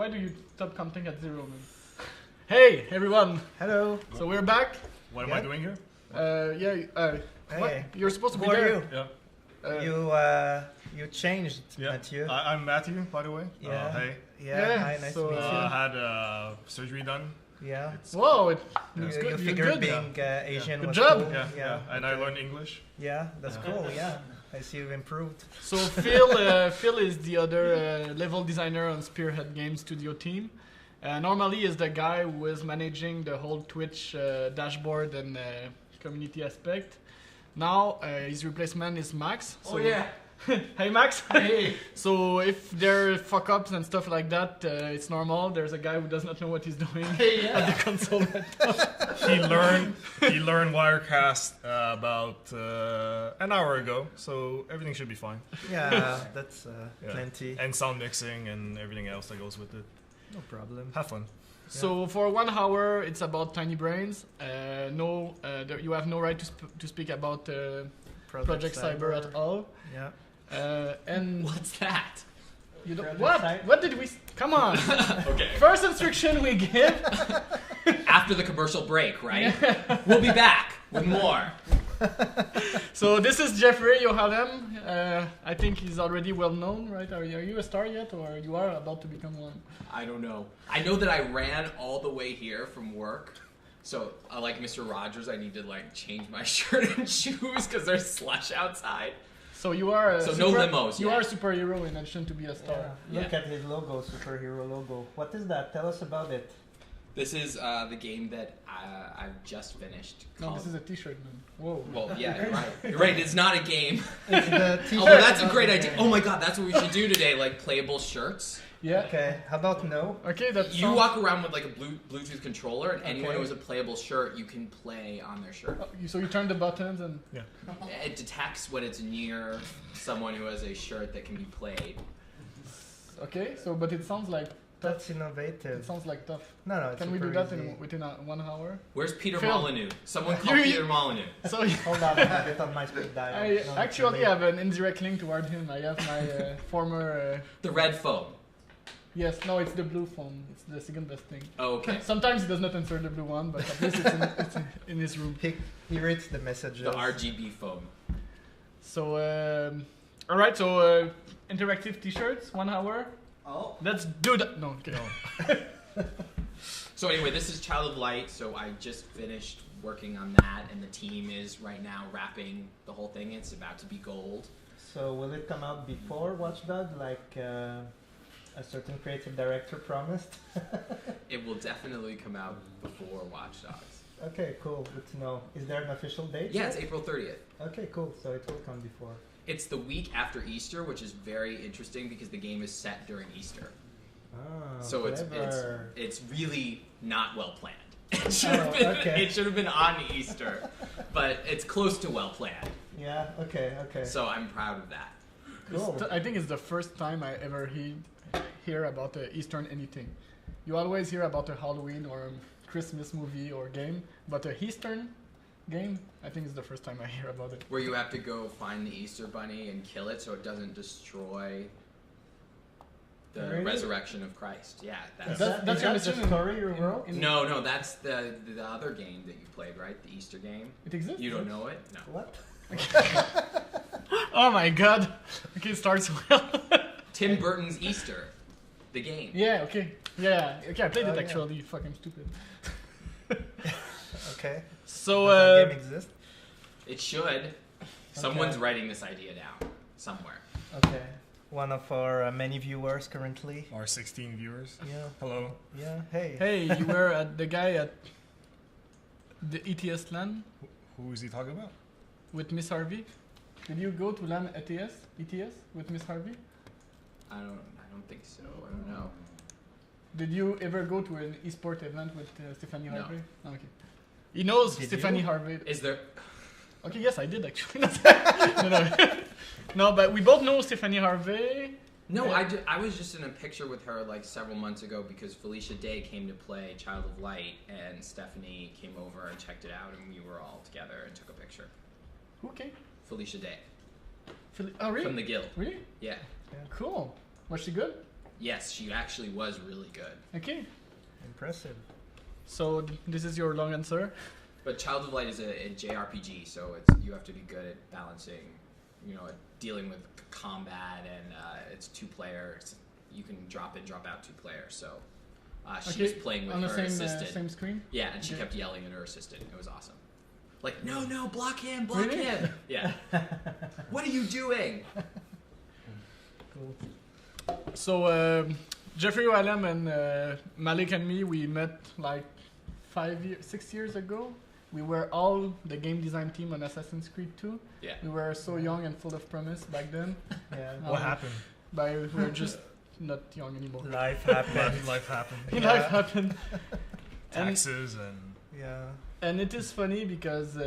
why do you stop counting at 0, man? Hey, everyone. Hello. So we're back. What am I doing here? What? Hey. You're supposed to be Who are there. you? Yeah. You changed, Mathieu. I'm Matthew, by the way. Yeah. Hey. Yeah. Hi, nice so, to meet you. I had surgery done. Yeah. Whoa, it's You good. You're figured good. being Asian Good was job. cool. Yeah. And I learned English. Yeah, that's cool. Yeah. I see you've improved. So Phil is the other level designer on Spearhead Games studio team. Normally is the guy who is managing the whole Twitch dashboard and community aspect. Now his replacement is Max. So hey Max. Hey. So if there are fuck ups and stuff like that, it's normal. There's a guy who does not know what he's doing at the console. He learned Wirecast about an hour ago, so everything should be fine. Yeah, that's plenty. And sound mixing and everything else that goes with it. No problem. Have fun. So for 1 hour, it's about Tiny Brains. You have no right to speak about Project Cyber at all. Yeah. And What's that? you don't, Project what? Cyber? What did we? Come on. Okay. First instruction we give. After the commercial break, right? We'll be back with more. So this is Jeffrey Yohalem. I think he's already well known, right? Are you a star yet, or you are about to become one? I don't know. I know that I ran all the way here from work. So, like Mr. Rogers, I need to like change my shirt and shoes because there's slush outside. So you are. No limos. You yet. are a superhero in addition to be a star. Yeah. Look at his logo, superhero logo. What is that? Tell us about it. This is the game that I've just finished. No, this is a T-shirt, man. Whoa. Well, yeah, you're right. You're right. It's not a game. It's the t-shirt. Although that's a great idea. Oh my god, that's what we should do today. Like playable shirts. Yeah. Okay. How about no? Okay, that's. You walk around with like a Bluetooth controller, and anyone Okay. who has a playable shirt, you can play on their shirt. So you turn the buttons and. It detects when it's near someone who has a shirt that can be played. Okay. So, but it sounds like. That's It innovative. sounds like tough. No, it's Can we super do that easy. within 1 hour? Where's Peter Phil. Molyneux? Someone call You- Peter Molyneux. So Hold on, I have it on my speed dial. I No, actually it's have an indirect link toward him. I have my former. The red phone. Yes, no, it's the blue phone. It's the second best thing. Oh, okay. Sometimes he does not answer the blue one, but at least it's in his room. He reads the messages. The RGB phone. So, all right. So, interactive T-shirts, 1 hour. Oh. Let's do that. No, okay. So anyway, this is Child of Light. So I just finished working on that, and the team is right now wrapping the whole thing. It's about to be gold. So will it come out before Watch Dogs, like a certain creative director promised? It will definitely come out before Watch Dogs. Okay, cool. Good to know. Is there an official date? Yeah, yet? it's April 30th. Okay, cool. So it will come before. It's the week after Easter, which is very interesting because the game is set during Easter. Ah, So clever. it's really not well planned. It should have been on Easter, but it's close to well planned. Yeah. Okay. Okay. So I'm proud of that. Cool. I think it's the first time I ever hear about the Eastern anything. You always hear about a Halloween or Christmas movie or game, but a Eastern game, I think it's the first time I hear about it. Where you have to go find the Easter Bunny and kill it so it doesn't destroy the Really? resurrection of Christ. Yeah, Is that's That's that your the mission story you wrote? no, that's the other game that you played, right? The Easter game. It exists? You don't know it? No. What? Oh my god. Okay, it starts well. Tim Burton's Easter, the game. Yeah, okay. Yeah, okay, I played it yeah. actually. Fucking stupid. Okay. So, Does that game exist? It should. Someone's writing this idea down somewhere. Okay. One of our many viewers currently. Our 16 viewers. Yeah. Hello. Yeah. Hey. hey, you were at the guy at the ETS LAN Who is he talking about? with Miss Harvey? Did you go to LAN ETS with Miss Harvey? I don't think so. I don't know. Did you ever go to an esport event with Stephanie No. Harvey? Okay. He knows Did Stephanie you? Harvey. Is there? Okay, yes, I did actually. No, but we both know Stephanie Harvey. No, Yeah. I was just in a picture with her like several months ago because Felicia Day came to play Child of Light and Stephanie came over and checked it out and we were all together and took a picture. Okay. Felicia Day Oh, really? from the Guild. Really? Yeah. Cool. Was she good? Yes, she actually was really good. Okay, Impressive. so this is your long answer. But Child of Light is a JRPG, so you have to be good at balancing, dealing with combat, and it's 2 players. You can drop in, drop out 2 players. So she was playing with on the her same assistant. same screen. Yeah, and she Okay. kept yelling at her assistant. It was awesome. Like, no, block him, block Really? him. Yeah. What are you doing? Cool. So Jeffrey Yohalem and Malik and me, we met like 6 years ago. We were all the game design team on Assassin's Creed 2. Yeah. We were so young and full of promise back then. Yeah. What happened? But we were just not young anymore. Life happened. Life happened. Life happened. Taxes and Yeah. And it is funny because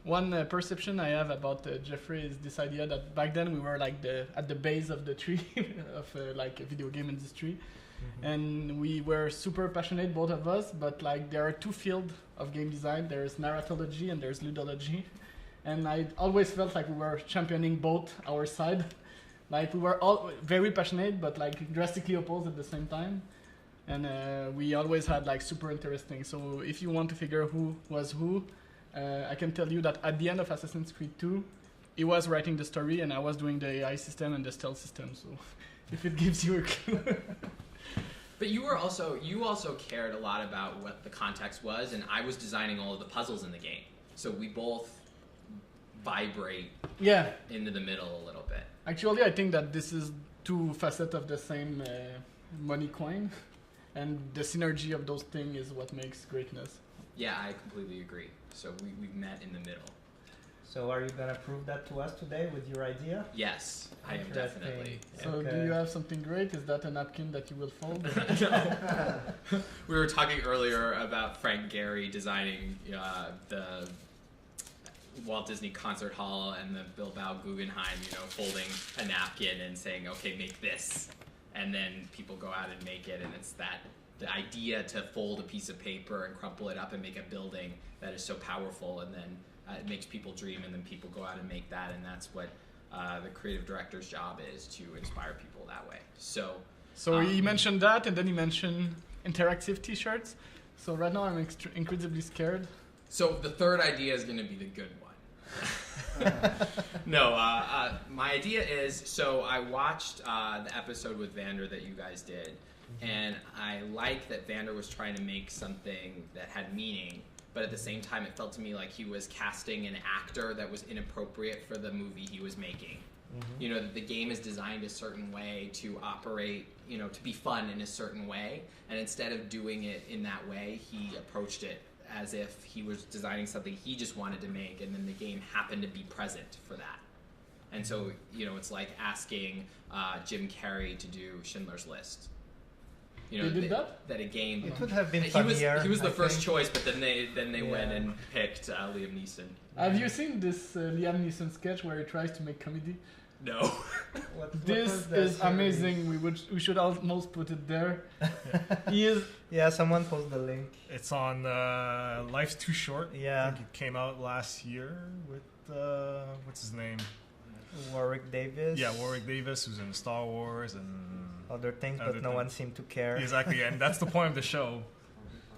one perception I have about Jeffrey is this idea that back then we were like at the base of the tree of like a video game industry, and we were super passionate, both of us. But like there are 2 fields of game design. There's narratology and there's ludology, and I always felt like we were championing both our side. Like we were all very passionate, but like drastically opposed at the same time. And we always had like super interesting. So if you want to figure who was who, I can tell you that at the end of Assassin's Creed 2, he was writing the story and I was doing the AI system and the stealth system. So if it gives you a clue. But you also cared a lot about what the context was, and I was designing all of the puzzles in the game. So we both vibrate Yeah, into the middle a little bit. actually I think that this is 2 facets of the same money coin. And the synergy of those things is what makes greatness. Yeah, I completely agree. So we met in the middle. So are you gonna prove that to us today with your idea? Yes, I am Interesting. definitely. So do Okay. you have something great? Is that a napkin that you will fold? We were talking earlier about Frank Gehry designing the Walt Disney Concert Hall and the Bilbao Guggenheim, folding a napkin and saying, okay, make this. And then people go out and make it, and it's the idea to fold a piece of paper and crumple it up and make a building that is so powerful, and then it makes people dream, and then people go out and make that, and that's what the creative director's job is, to inspire people that way. So He mentioned that, and then he mentioned interactive T-shirts. So right now I'm incredibly scared. So the third idea is going to be the good one. No, my idea is, so I watched the episode with Vander that you guys did, and I like that Vander was trying to make something that had meaning, but at the same time it felt to me like he was casting an actor that was inappropriate for the movie he was making. That the game is designed a certain way to operate, to be fun in a certain way, and instead of doing it in that way, he approached it as if he was designing something he just wanted to make, and then the game happened to be present for that. And so, it's like asking Jim Carrey to do Schindler's List. They did that? That a game. It would have been He funnier. was the I first think. choice, but then they went Yeah. and picked Liam Neeson. Have you seen this Liam Neeson sketch where he tries to make comedy? No. What This was the is series? amazing. We should almost put it there. He is. Yeah, someone post the link. it's on Life's Too Short. I Yeah, think it came out last year with what's his name? Warwick Davis. Yeah, Warwick Davis, who's in Star Wars and Other things, Other but no things. one seemed to care. exactly, and that's the point of the show.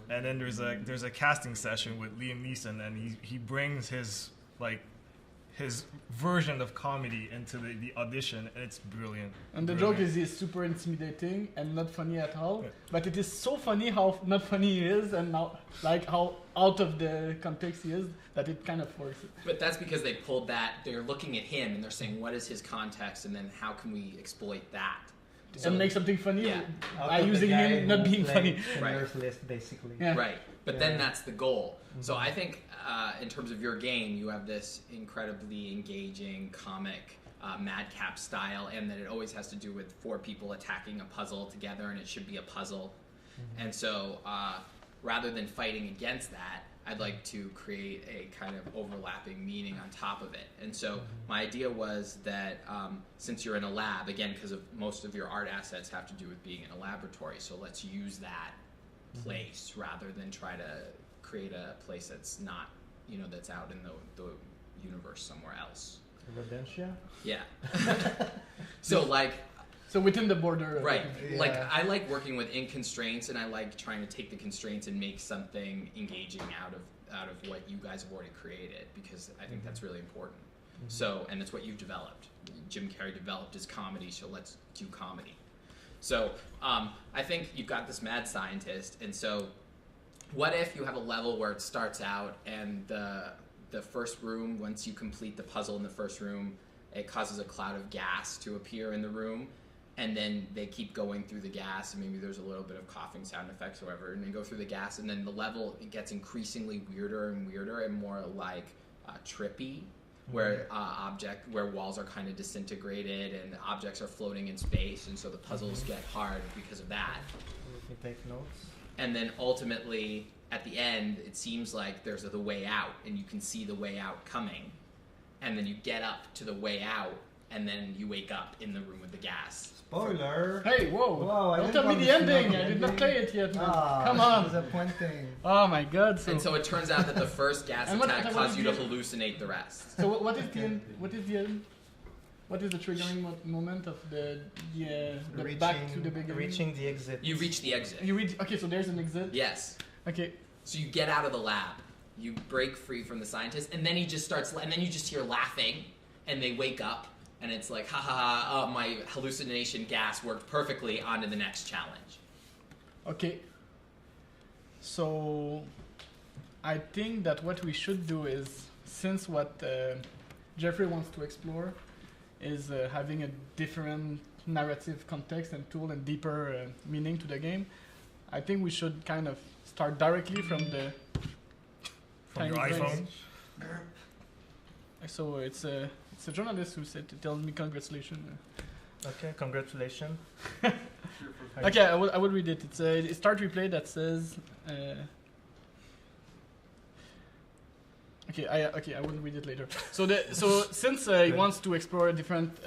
And then there's a casting session with Liam Neeson, and he brings his version of comedy into the audition, and it's brilliant. And the Brilliant. joke is he's super intimidating and not funny at all. Yeah. But it is so funny how not funny he is, and how out of the context he is, that it kind of works. But that's because they pulled that. They're looking at him and they're saying, what is his context, and then how can we exploit that? And make something funny Yeah. Out by of the using guy him not who being played funny. Schindler's List, basically. Yeah. Right. But Yeah. then that's the goal. So Mhm. I think in terms of your game, you have this incredibly engaging comic madcap style, and that it always has to do with 4 people attacking a puzzle together, and it should be a puzzle. And so rather than fighting against that, I'd like to create a kind of overlapping meaning on top of it. And so my idea was that since you're in a lab, again, because of most of your art assets have to do with being in a laboratory, so let's use that place rather than try to create a place that's not, that's out in the universe somewhere else. Rodentia? Yeah. So like, So within the border. Right. Yeah. Like I like working within constraints, and I like trying to take the constraints and make something engaging out of what you guys have already created, because I think that's really important. So, and it's what you've developed. Jim Carrey developed his comedy, so let's do comedy. So I think you've got this mad scientist, and so what if you have a level where it starts out and the first room, once you complete the puzzle in the first room, it causes a cloud of gas to appear in the room, and then they keep going through the gas, and maybe there's a little bit of coughing sound effects or whatever, and they go through the gas, and then the level it gets increasingly weirder and weirder and more like trippy, where where walls are kind of disintegrated and objects are floating in space, and so the puzzles get hard because of that. Let me take notes. And then ultimately, at the end, it seems like there's the way out, and you can see the way out coming. And then you get up to the way out, and then you wake up in the room with the gas. Spoiler! Hey, whoa! Whoa, I Don't didn't tell me want the to know ending. the I did not ending. play it yet, man. Ah, Come on. disappointing. Oh my god. And so it turns out that the first gas And what- attack what caused is you to the- hallucinate the rest. So what is the end? What is the end? What is the triggering moment of the back to the beginning? Reaching the exit. You reach the exit. You read. Okay, so there's an exit. Yes. Okay. So you get out of the lab. You break free from the scientist, and then he just starts, and then you just hear laughing, and they wake up, and it's like, ha ha ha, my hallucination gas worked perfectly, on to the next challenge. Okay. So I think that what we should do is, since what Jeffrey wants to explore is having a different narrative context and tool and deeper meaning to the game, I think we should kind of start directly from the From your tiny iPhone. place. So it's a journalist who said, tells me congratulations. Okay, congratulations. Okay, I will read it. It's a start replay that says. I will read it later. So since he wants to explore a different,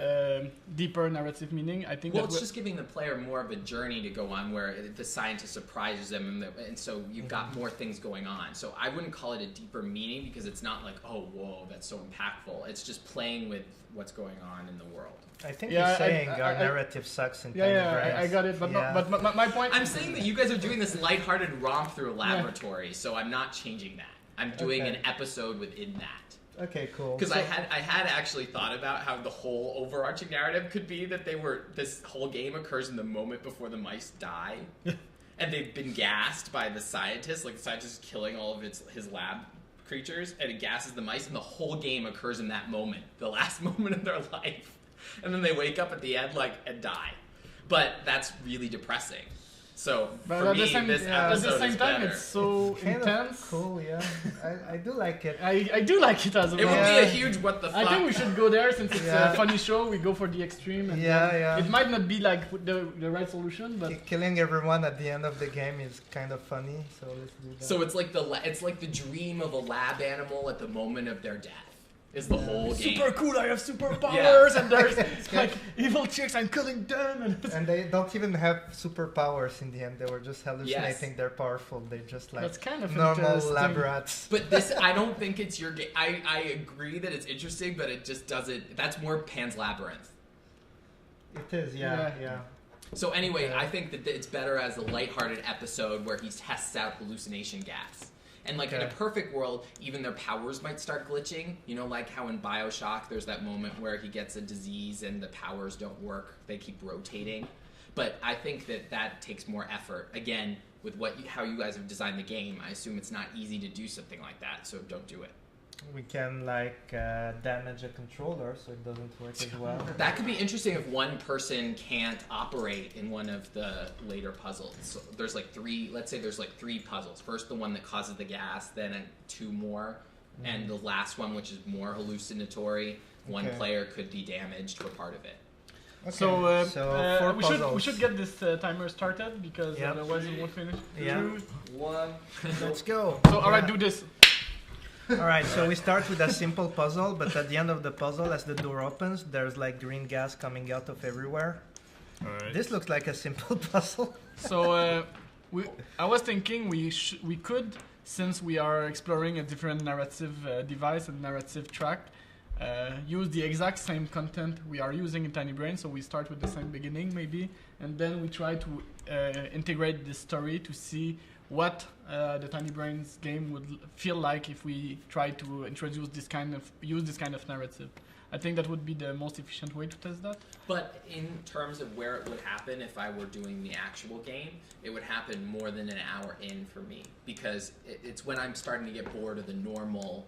deeper narrative meaning, I think. Well, it's just giving the player more of a journey to go on, where the scientist surprises them, and so you've got more things going on. So I wouldn't call it a deeper meaning, because it's not like, oh, whoa, that's so impactful. It's just playing with what's going on in the world. I think Yeah, he's saying I- our narrative sucks in Tiny Brains. I got it, but Yeah. but my point. I'm saying that you guys are doing this lighthearted romp through a laboratory, so I'm not changing that. I'm doing Okay. an episode within that. Okay, cool. Because I had actually thought about how the whole overarching narrative could be that this whole game occurs in the moment before the mice die, and they've been gassed by the scientist. Like the scientist is killing all of his lab creatures, and it gasses the mice, and the whole game occurs in that moment, the last moment of their life, and then they wake up at the end and die. But that's really depressing. So But for at me, the same, this at episode the same is time, better. it's so Kind of intense. cool, yeah. I do like it. I do like it as well. It would Yeah. be a huge what the fuck. I think we should go there since it's Yeah. a funny show. We go for the extreme. And Yeah, then yeah. It might not be like the right solution, but Killing everyone at the end of the game is kind of funny, so let's do that. So it's like the dream of a lab animal at the moment of their death. Is the whole game. super cool. I have superpowers, and there's good. like evil chicks. I'm killing them, and And they don't even have superpowers in the end. They were just hallucinating Yes. they're powerful. They're just like that's kind of normal interesting. lab rats. But this, I don't think it's your game. I agree that it's interesting, but it just doesn't. That's more Pan's Labyrinth. It is, yeah. So anyway, Yeah. I think that it's better as a lighthearted episode where he tests out hallucination gas. And like in a Okay. perfect world, even their powers might start glitching. You know, like how in BioShock, there's that moment where he gets a disease and the powers don't work; they keep rotating. But I think that takes more effort. Again, with how you guys have designed the game, I assume it's not easy to do something like that. So don't do it. We can damage a controller so it doesn't work as well. That could be interesting if one person can't operate in one of the later puzzles. So there's let's say there's three puzzles. First, the one that causes the gas, then two more, and the last one, which is more hallucinatory. One Okay. player could be damaged for part of it. Okay, So, four we puzzles. should get this timer started because Yep. otherwise it won't finish. Yeah. 2. One. Let's go. So alright, do this. Alright, so we start with a simple puzzle, but at the end of the puzzle, as the door opens, there's like green gas coming out of everywhere. Alright. This looks like a simple puzzle. So I was thinking we could, since we are exploring a different narrative device and narrative track, use the exact same content we are using in Tiny Brain. So we start with the same beginning maybe, and then we try to integrate this story to see what the Tiny Brains game would feel like if we try to introduce this kind of narrative. I think that would be the most efficient way to test that. But in terms of where it would happen if I were doing the actual game, it would happen more than an hour in for me, because it's when I'm starting to get bored of the normal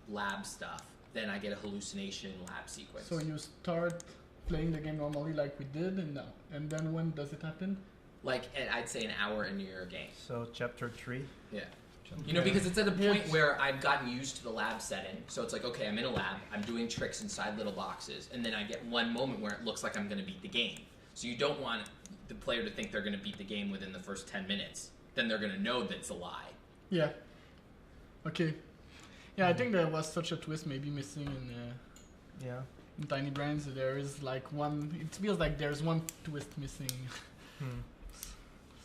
lab stuff, then I get a hallucination lab sequence. So you start playing the game normally like we did, and then when does it happen? Like, I'd say an hour into your game. So chapter 3. Yeah. You know, because it's at a point where I've gotten used to the lab setting. So it's like, okay, I'm in a lab, I'm doing tricks inside little boxes, and then I get one moment where it looks like I'm going to beat the game. So you don't want the player to think they're going to beat the game within the first 10 minutes. Then they're going to know that it's a lie. Yeah. Okay. Yeah, I think there was such a twist maybe missing in Tiny Brains. There is like one, it feels like there's one twist missing.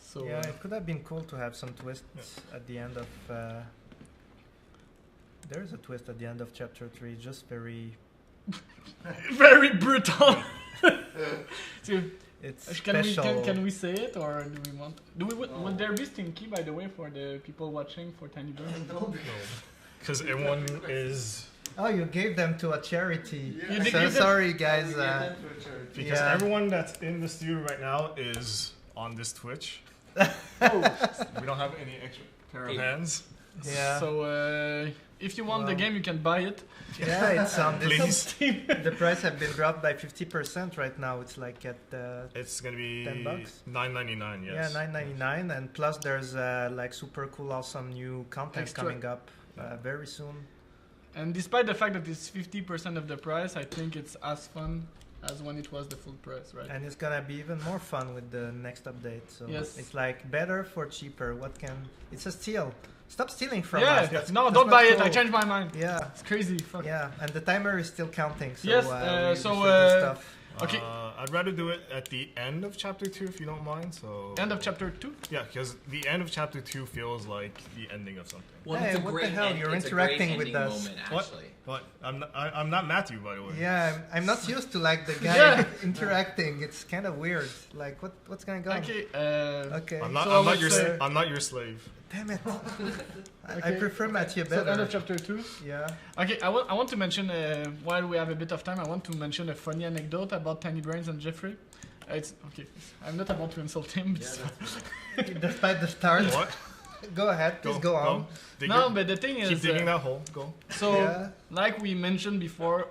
So Yeah, it could have been cool to have some twists at the end of. There is a twist at the end of chapter 3, just very. very brutal. So, It's can special. we say it, or do we want? Would there be stinky, by the way, for the people watching for Tiny Brains? Because everyone is... Oh, you gave them to a charity. You did So give them- sorry, guys. Because Yeah. everyone that's in the studio right now is on this Twitch. We don't have any extra pair of hands. Yeah. So if you want the Well. game, you can buy it. Yeah, it's on this. Please. The price have been dropped by 50% right now. It's like at It's gonna be $10? $9.99. Yes. yeah $9.99, and plus there's like super cool, awesome new content Extra. coming up very soon. And despite the fact that it's 50% of the price, I think it's as fun as when it was the full price, right? And it's gonna be even more fun with the next update. So Yes. it's like better for cheaper. It's a steal. Stop stealing from Yeah, us. That's no, that's don't not buy it. I cool. changed my mind. Yeah, It's crazy. Fuck. yeah, and the timer is still counting. So Yes, we so, should do stuff. Okay. I'd rather do it at the end of chapter 2 if you don't mind. So End of chapter 2. Yeah, because the end of chapter 2 feels like the ending of something. Well, Hey, it's a what the great hell? end- You're it's a great interacting with ending us. moment, What? actually. But I'm not Matthew, by the way. Yeah, I'm not used to like the guy Yeah. interacting. It's kind of weird. Like what's going on? Okay. Okay. I'm not. So I I'm not would your. say- I'm not your slave. Damn it. I Okay. prefer Matthew So better. end of chapter 2. Yeah. Okay, I want to mention, while we have a bit of time, I want to mention a funny anecdote about Tiny Brains and Jeffrey. It's okay. I'm not about to insult him. Despite the start. What? Go ahead. Please go on. Dig No, it. but the thing Keep is, digging that hole. Go. so Yeah. like we mentioned before,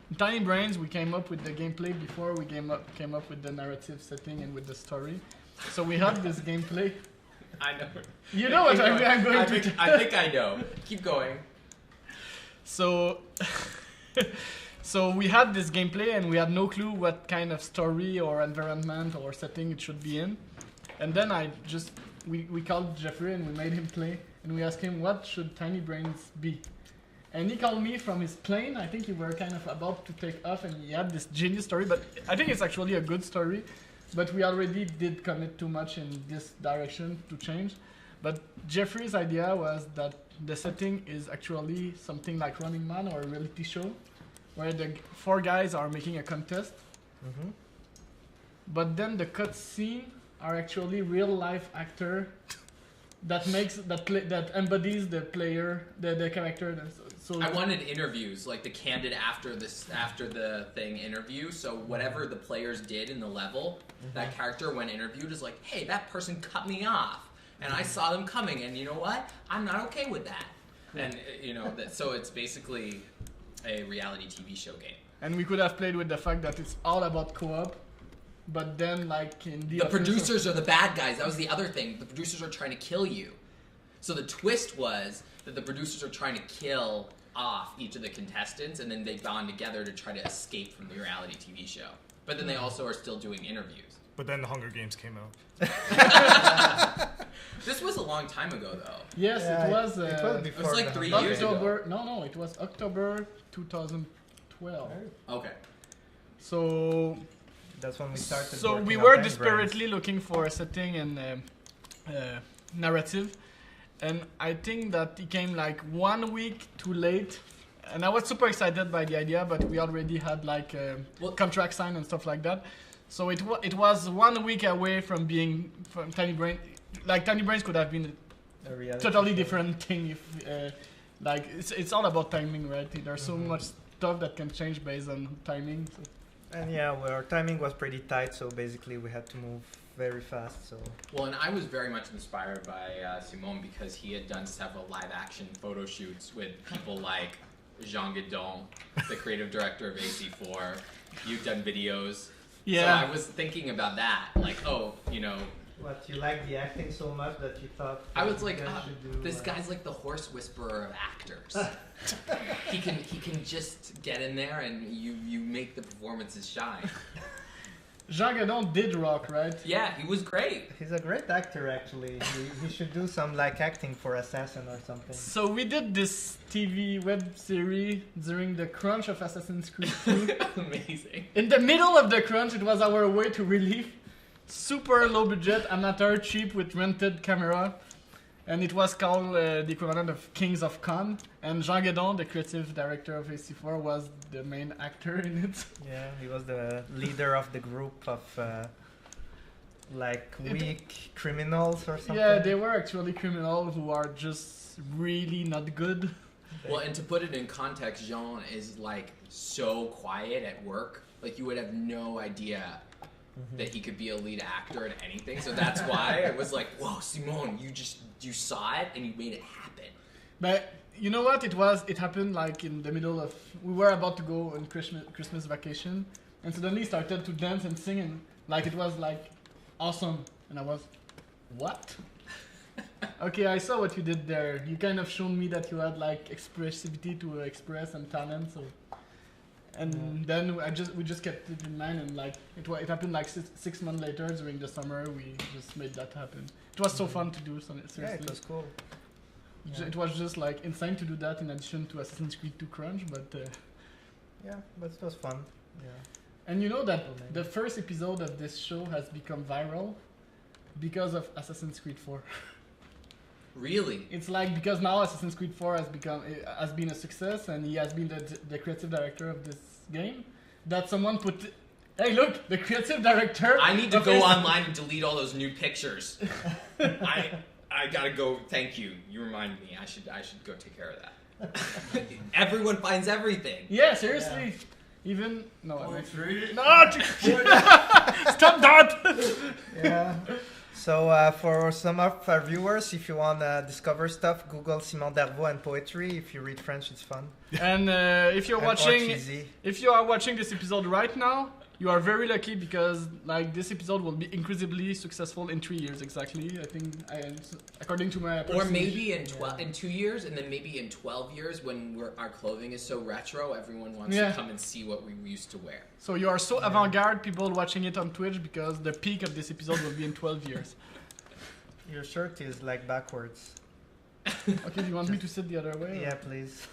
in Tiny Brains, we came up with the gameplay before we came up with the narrative setting and with the story. So we had this gameplay. I know. You know what Keep going. I'm going I to. think, I think I know. Keep going. So, so we had this gameplay and we had no clue what kind of story or environment or setting it should be in. And then we called Jeffrey and we made him play and we asked him what should Tiny Brains be. And he called me from his plane. I think he were kind of about to take off and he had this genius story, but I think it's actually a good story. But we already did commit too much in this direction to change. But Jeffrey's idea was that the setting is actually something like Running Man or a reality show, where the 4 guys are making a contest. Mm-hmm. But then the cut scene are actually real life actor that embodies the player, the character. So I wanted interviews, like the candid after the thing interview. So whatever the players did in the level, that character when interviewed is like, hey, that person cut me off, and I saw them coming, and you know what? I'm not okay with that. And so it's basically a reality TV show game. And we could have played with the fact that it's all about co-op, but then like in The producers are the bad guys. That was the other thing. The producers are trying to kill you. So the twist was that the producers are trying to kill off each of the contestants, and then they bond together to try to escape from the reality TV show. But then they also are still doing interviews. But then the Hunger Games came out. This was a long time ago, though. Yes, Yeah, it was. it was before. It was like the 3 Hunger years ago. October. No, it was October 2012. Okay. So That's when we started. So working we on were Tiny desperately looking for a setting and narrative, and I think that it came like 1 week too late and I was super excited by the idea, but we already had like contract signed and stuff like that. So it was 1 week away from being from Tiny Brain. Like Tiny Brains could have been A reality totally show. different thing if like it's all about timing, right? There's so much stuff that can change based on timing. So. And yeah, well, our timing was pretty tight, so basically we had to move very fast. So Well, and I was very much inspired by Simon because he had done several live-action photo shoots with people like Jean Guidon, the creative director of AC4. You've done videos. Yeah. So I was thinking about that, like, oh, you know, what, you like the acting so much that you thought I was you like, guys should do, this guy's like the horse whisperer of actors. he can just get in there and you make the performances shine. Jean Guidon did rock, right? Yeah, he was great. He's a great actor, actually. He should do some like acting for Assassin or something. So we did this TV web series during the crunch of Assassin's Creed 2. Amazing. In the middle of the crunch, it was our way to relieve. Super low budget, amateur, cheap with rented camera. And it was called the equivalent of Kings of Con. And Jean Guidon, the creative director of AC4, was the main actor in it. Yeah, he was the leader of the group of like weak criminals or something. Yeah, they were actually criminals who are just really not good. Well, and to put it in context, Jean is like so quiet at work. Like you would have no idea that he could be a lead actor in anything. So that's why it was like, whoa, Simon, you saw it and you made it happen. But you know what? It happened like in the middle of. We were about to go on Christmas vacation, and suddenly started to dance and sing, and like it was like awesome. And I was, what? Okay, I saw what you did there. You kind of shown me that you had like expressivity to express and talent. So, and then we just kept it in mind, and like it happened like 6 months later during the summer. We just made that happen. It was so fun to do. So seriously. Yeah, it was cool. It was just like insane to do that in addition to Assassin's Creed 2 Crunch, but Yeah, but it was fun. Yeah. and you know that the first episode of this show has become viral because of Assassin's Creed 4. Really? It's like because now Assassin's Creed 4 has been a success and he has been the creative director of this game that someone put. Hey, look, the creative director. I need to of go this- online and delete all those nude pictures. I gotta go. Thank you. You remind me. I should go take care of that. Everyone finds everything. Yeah, seriously. Even no, I mean, Poetry. no, stop that. Yeah. So for some of our viewers, if you want to discover stuff, Google Simon Darvaux and poetry. If you read French, it's fun. And if you're And or watching, cheesy. if you are watching this episode right now, you are very lucky because like this episode will be incredibly successful in 3 years exactly. I think, according to my Or personal- maybe in 2 years, and then maybe in 12 years, when our clothing is so retro, everyone wants Yeah. to come and see what we used to wear. So you are so avant-garde, people watching it on Twitch, because the peak of this episode will be in 12 years. Your shirt is like backwards. Okay, do you want me to sit the other way? Yeah, please.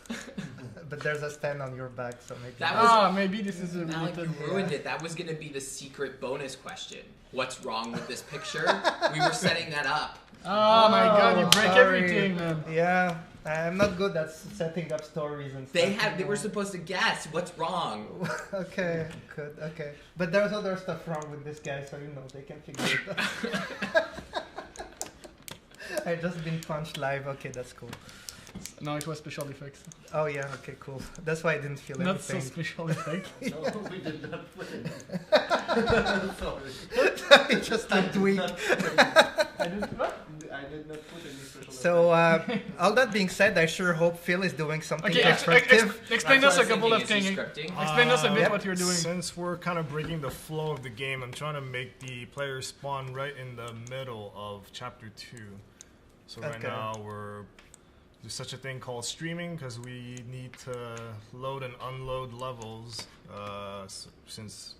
But there's a stand on your back, so maybe. That was- Maybe this is a Alec, related. you ruined it. That was going to be the secret bonus question. What's wrong with this picture? We were setting that up. Oh my god, you break sorry. everything, man. Yeah, I'm not good at setting up stories and stuff. They were supposed to guess what's wrong. Okay, good. Okay, but there's other stuff wrong with this guy, so they can figure it out. I just been punched live. Okay, that's cool. No, it was special effects. Oh yeah, okay, cool. That's why I didn't feel Not so anything. special effect. No, we did not put it. Sorry. It just looked weak. I didn't. What? I did not put any special So, all that being said, I sure hope Phil is doing something Okay, constructive. explain us a couple of things. things. Scripting. Explain us a bit Yep. what you're doing. Since we're kind of breaking the flow of the game, I'm trying to make the players spawn right in the middle of chapter 2. So right Okay. now there's such a thing called streaming because we need to load and unload levels since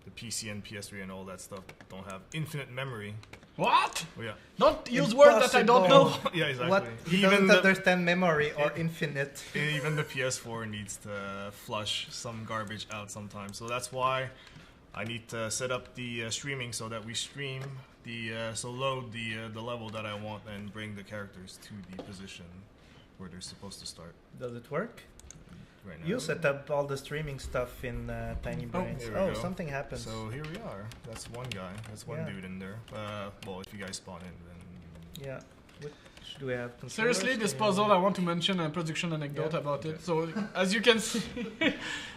the PC and PS3 and all that stuff don't have infinite memory. What? Oh, yeah. Don't use words that I don't know. Yeah, exactly. What? He doesn't understand memory or infinite. Even the PS4 needs to flush some garbage out sometimes. So that's why I need to set up the streaming so that we stream load the level that I want and bring the characters to the position where they're supposed to start. Does it work? You set up all the streaming stuff in Tiny Brains. here we Oh, go. something happened. So here we are. That's one guy. That's one Yeah. dude in there. Well, if you guys spawn in, then Yeah. Which do we have? Seriously, this controllers? puzzle, I want to mention a production anecdote Yeah. about Okay. it. So, as you can see,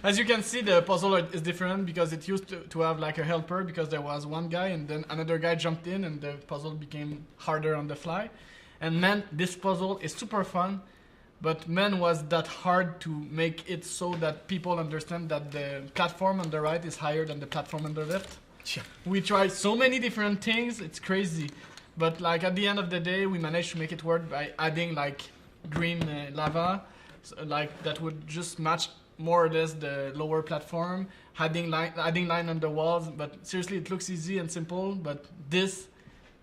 as you can see, the puzzle is different because it used to have like a helper because there was one guy and then another guy jumped in and the puzzle became harder on the fly. And man, this puzzle is super fun, but man, was that hard to make it so that people understand that the platform on the right is higher than the platform on the left. Yeah. We tried so many different things, it's crazy. But like at the end of the day, we managed to make it work by adding like green lava, so, like that would just match more or less the lower platform. Adding line on the walls. But seriously, it looks easy and simple. But this,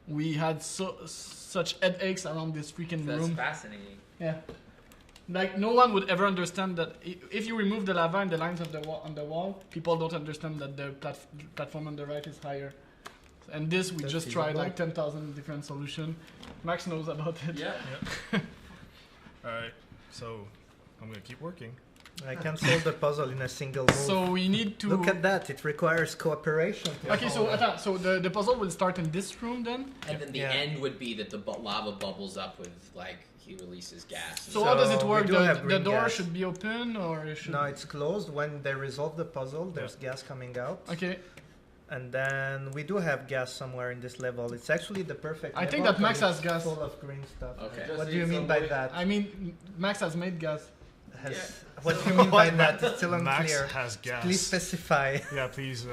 we had such headaches around this freaking That's room. fascinating. Yeah. Like no one would ever understand that if you remove the lava and the lines of the on the wall, people don't understand that the platform on the right is higher. And this we That's just tried feasible. like 10,000 different solutions. Max knows about it. Yeah. all right. So I'm gonna keep working. I can solve the puzzle in a single move. So we need to Look at that. It requires cooperation. to Okay, so solve it. so the puzzle will start in this room then. And then the Yeah. end would be that the lava bubbles up with like he releases gas. So how does it So work? we do have The green door gas. should be open or it should. No, it's closed. When they resolve the puzzle, there's gas coming out. Okay. And then we do have gas somewhere in this level. It's actually the perfect I think level that Max 'cause has it's gas. full of green stuff. Okay. Just What do you need mean by somebody- that? I mean, Max has made gas. What do you mean by that? It's still Max unclear. has gas. Please specify. Yeah, please.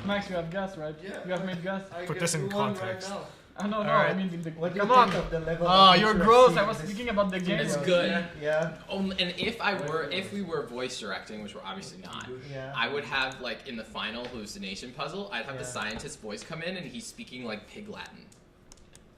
Max, you have gas, right? Yeah. You have made gas. I Put can this in do one context. Right now. Oh no, Alright. I mean in the. What do you Come on. think of the level? Oh, of you're literacy gross. I in was this speaking about the game. It's video? good. Yeah, And if we were voice directing, which we're obviously not, yeah. I would have like in the final hallucination puzzle, I'd have the Yeah. scientist's voice come in and he's speaking like Pig Latin.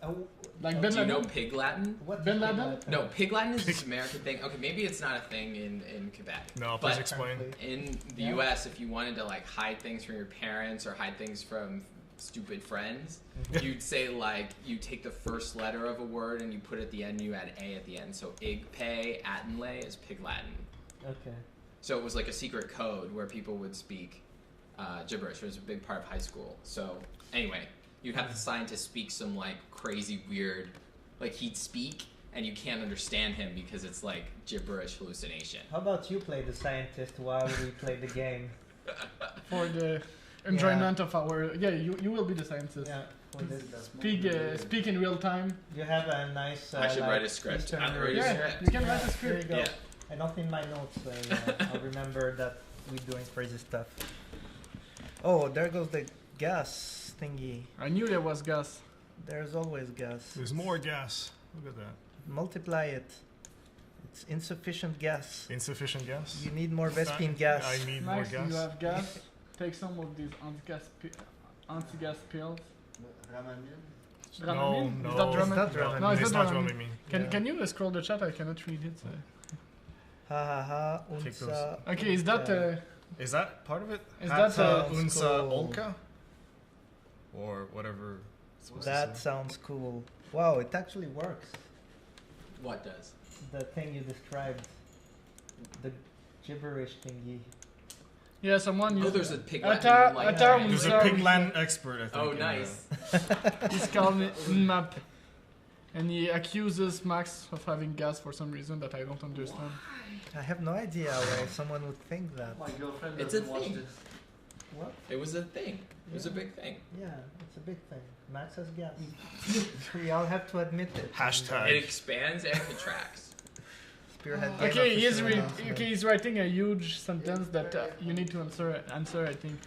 Oh, Like Do Ben Do you know Laden. Pig Latin? what Ben is Laden? that? No, Pig Latin is this American thing. Okay, maybe it's not a thing in Quebec. No, But- please explain. In the Yeah. U.S., if you wanted to like hide things from your parents or hide things from stupid friends, you'd say like you take the first letter of a word and you put it at the end. You add a at the end. So igpe atenle is Pig Latin. Okay. So it was like a secret code where people would speak gibberish. It was a big part of high school. So anyway, you'd have the scientist speak some like crazy weird, like he'd speak and you can't understand him because it's like gibberish hallucination. How about you play the scientist while we play the game? For the enjoyment of our. Yeah, you will be the scientist. Yeah. For this. Speak in real time. You have a nice. I should like, write a script. Eastern I'll write a Europe- Yeah, script. you can write a There you script. go. Yeah. And not in my notes. I'll remember that we're doing crazy stuff. Oh, there goes the gas thingy. I knew there was gas. There's always gas. There's more gas. Look at that. Multiply it. It's insufficient gas. Insufficient gas. You need more Vespine gas. I need Max, more gas. you have gas. Take some of these anti-gas pills. Ramanin. Dramamine? No, Is that no. Dramamine? It's not Dramamine. No, it's it's not not Dramamine. Dramamine. Can you scroll the chat? I cannot read it. So. Ha ha ha. Take those. Unsa. Okay, is that Is that part of it? Is Hata that, unsa cool. olka? Or whatever. it's supposed to That say. sounds cool. Wow, it actually works. What does? The thing you described. The gibberish thingy. yeah? Someone Oh, used. there's a Pig Ata- Latin like Ata that. There's a Sorry. pigland expert, I think. Oh, in nice. He's called Map, and he accuses Max of having gas for some reason that I don't understand. I have no idea why someone would think that. My girlfriend It's a doesn't watch thing. this. What? It was a thing. It was a big thing. Yeah, it's a big thing. Max has gas. We all have to admit it. Hashtag. It expands and contracts. Spearhead Game Okay, official announcement. okay, he's writing a huge sentence that you need to answer. I think.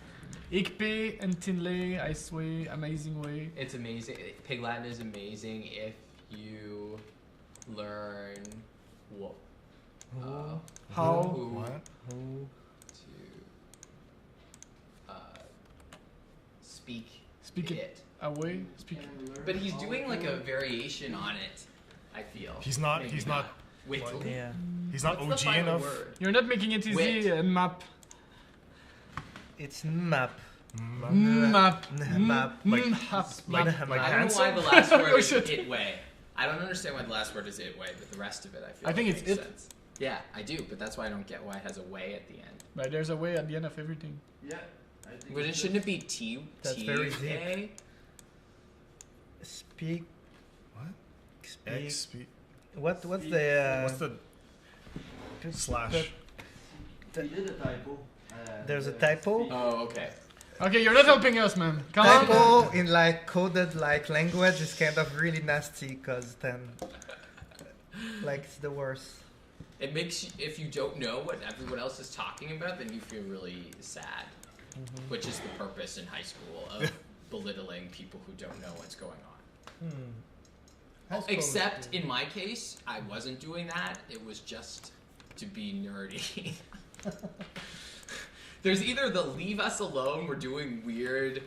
Ikpe and Tinley, I swear, amazing way. It's amazing. Pig Latin is amazing if you learn what Who? How? What? Who? to speak Speak it it. away. Speak. But he's doing like a variation on it. I feel. He's not- Maybe he's not- Whitley. Yeah. He's not What's the OG final enough. word? You're not making it easy. Wit. Map. It's map. Map. Map. Like- Map. like- Map. like I don't know why the handsome? last word Oh, is shit. it way. I don't understand why the last word is it way, but the rest of it I feel I think like it's makes it. sense. Yeah, I do, but that's why I don't get why it has a way at the end. But there's a way at the end of everything. Yeah. I think But it shouldn't it be T? That's T very A? Speak. What? Speak. X speed. What's the? What's the slash? We did a typo. There's a typo. Oh, okay. Okay, you're not helping us, man. Come on. Typo in like coded like language is kind of really nasty because then like it's the worst. It makes you, if you don't know what everyone else is talking about, then you feel really sad, which is the purpose in high school of belittling people who don't know what's going on. High school Except is- in my case, I wasn't doing that. It was just to be nerdy. There's either the leave us alone, we're doing weird,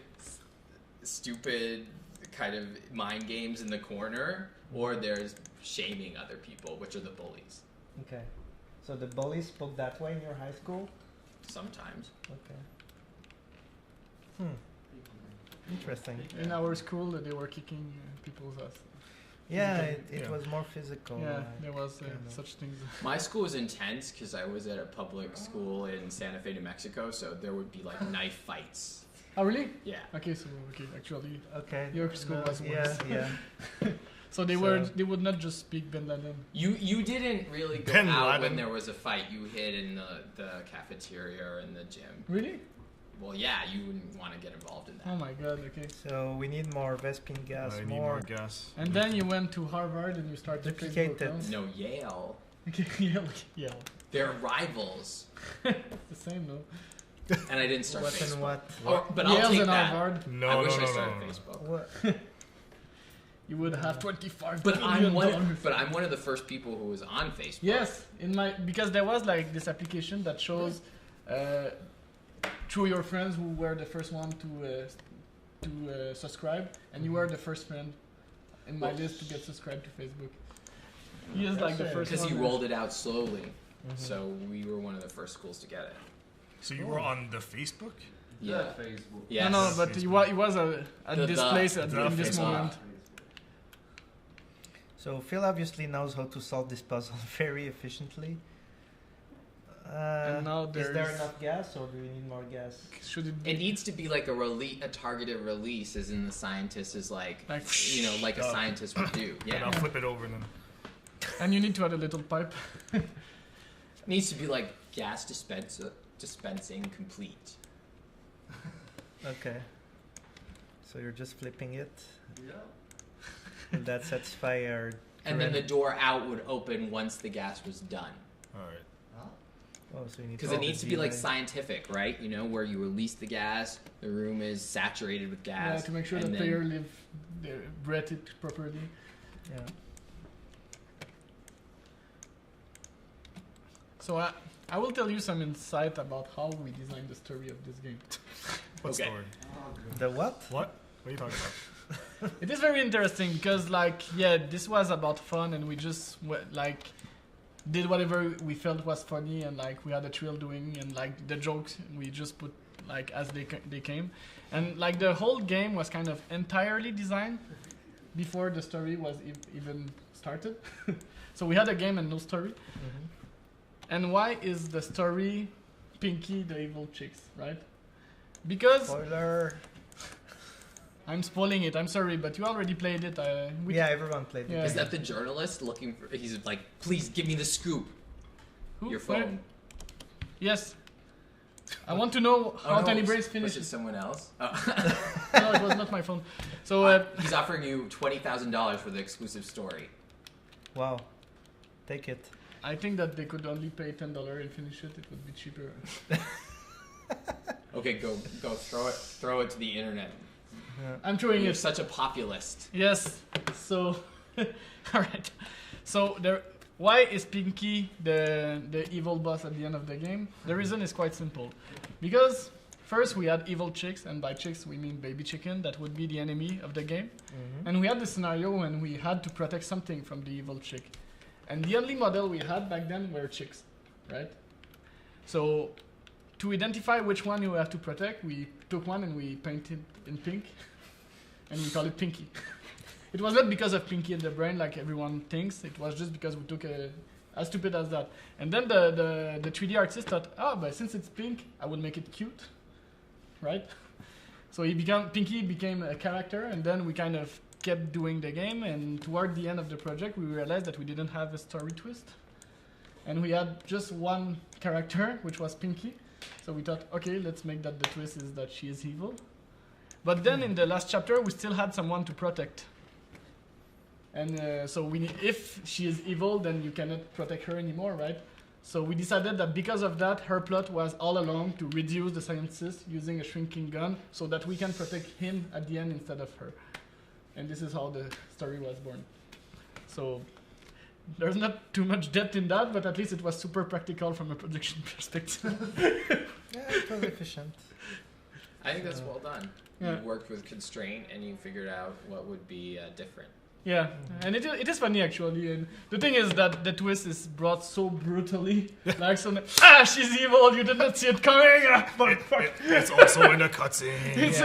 stupid kind of mind games in the corner, or there's shaming other people, which are the bullies. Okay. So the bullies spoke that way in your high school? Sometimes. Okay. Interesting. In our school, they were kicking people's ass. Yeah, it Yeah. was more physical. Yeah, like, there was kind of. such things. My school was intense because I was at a public school in Santa Fe, New Mexico, so there would be like knife fights. Oh, really? Yeah. Okay, so actually, Okay. your school no, was worse. Yeah, So they would not just speak Bin Laden. You didn't really go Bin out Laden. when there was a fight. You hid in the cafeteria or in the gym. Really? Well, yeah, you wouldn't want to get involved in that. Oh my god. Okay. So we need more Vespine gas, I need more gas. And then you went to Harvard and you started Duplicate Facebook, it. no? No, Yale. Okay, yeah. They're rivals. It's the same though. And I didn't start What Facebook. and what? Oh, but I'll Yale's take and that. Harvard. No, I no, wish no, I no, started no. Facebook. What? You would have 25 But billion I'm dollars. one of the first people who was on Facebook. Yes, because there was like this application that shows through your friends who were the first one to subscribe, and you were the first friend in my list to get subscribed to Facebook. He is like the That's first Because one. he rolled it out slowly. So we were one of the first schools to get it. So you were on the Facebook? Yeah. Facebook. Yes. No, but he was at The- this the- place the in this Facebook. moment. So Phil obviously knows how to solve this puzzle very efficiently. And now is there there's- enough gas, or do we need more gas? Should it be It needs to be like a targeted release, as in the scientist is like like? like a Oh. scientist would do. And Yeah. I'll flip it over then. And you need to add a little pipe. It needs to be like gas dispensing complete. Okay. So you're just flipping it. Yeah. Will that satisfy our? And then the door out would open once the gas was done. Alright. Oh, so you need Because it needs to be like scientific, right? You know, where you release the gas, the room is saturated with gas. Yeah, to make sure and the then- player breathe it properly. Yeah. So I will tell you some insight about how we designed the story of this game. What Okay. story? The what? What? What are you talking about? It is very interesting because, like, yeah, this was about fun, and we just did whatever we felt was funny, and like we had a thrill doing, and like the jokes we just put like as they came, and like the whole game was kind of entirely designed before the story was even started. So we had a game and no story. And why is the story Pinky the evil chicks, right? Because Spoiler. I'm spoiling it. I'm sorry, but you already played it. Yeah, everyone played Yeah. it. Is that the journalist looking for? He's like, please give me the scoop. Who? Your Where? phone. Yes. I want to know how no, Tiny Brains Was finished. it someone else? Oh. No, it was not my phone. So He's offering you $20,000 for the exclusive story. Wow. Take it. I think that they could only pay $10 and finish it. It would be cheaper. Okay, go throw it to the internet. I'm throwing You're it. such a populist. Yes. So, all right. So why is Pinky the evil boss at the end of the game? The reason is quite simple. Because first we had evil chicks, and by chicks we mean baby chicken. That would be the enemy of the game. And we had the scenario when we had to protect something from the evil chick. And the only model we had back then were chicks, right? So to identify which one you have to protect, we took one and we painted in pink, and we call it Pinky. It was not because of Pinky in the Brain like everyone thinks. It was just because we took a As stupid as that. And then the 3D artist thought, but since it's pink, I will make it cute, right? So Pinky became a character, and then we kind of kept doing the game. And toward the end of the project, we realized that we didn't have a story twist, and we had just one character, which was Pinky. So we thought, okay, let's make that the twist is that she is evil. But then in the last chapter, we still had someone to protect. And so if she is evil, then you cannot protect her anymore, right? So we decided that because of that, her plot was all along to reduce the scientist using a shrinking gun so that we can protect him at the end instead of her. And this is how the story was born. So there's not too much depth in that, but at least it was super practical from a production perspective. Yeah, it was efficient. I think that's well done. Yeah. You worked with constraint and you figured out what would be different. Yeah, and it is funny actually, and the thing is that the twist is brought so brutally, like she's evil, you did not see it coming, fuck. It's also in the cutscene. It's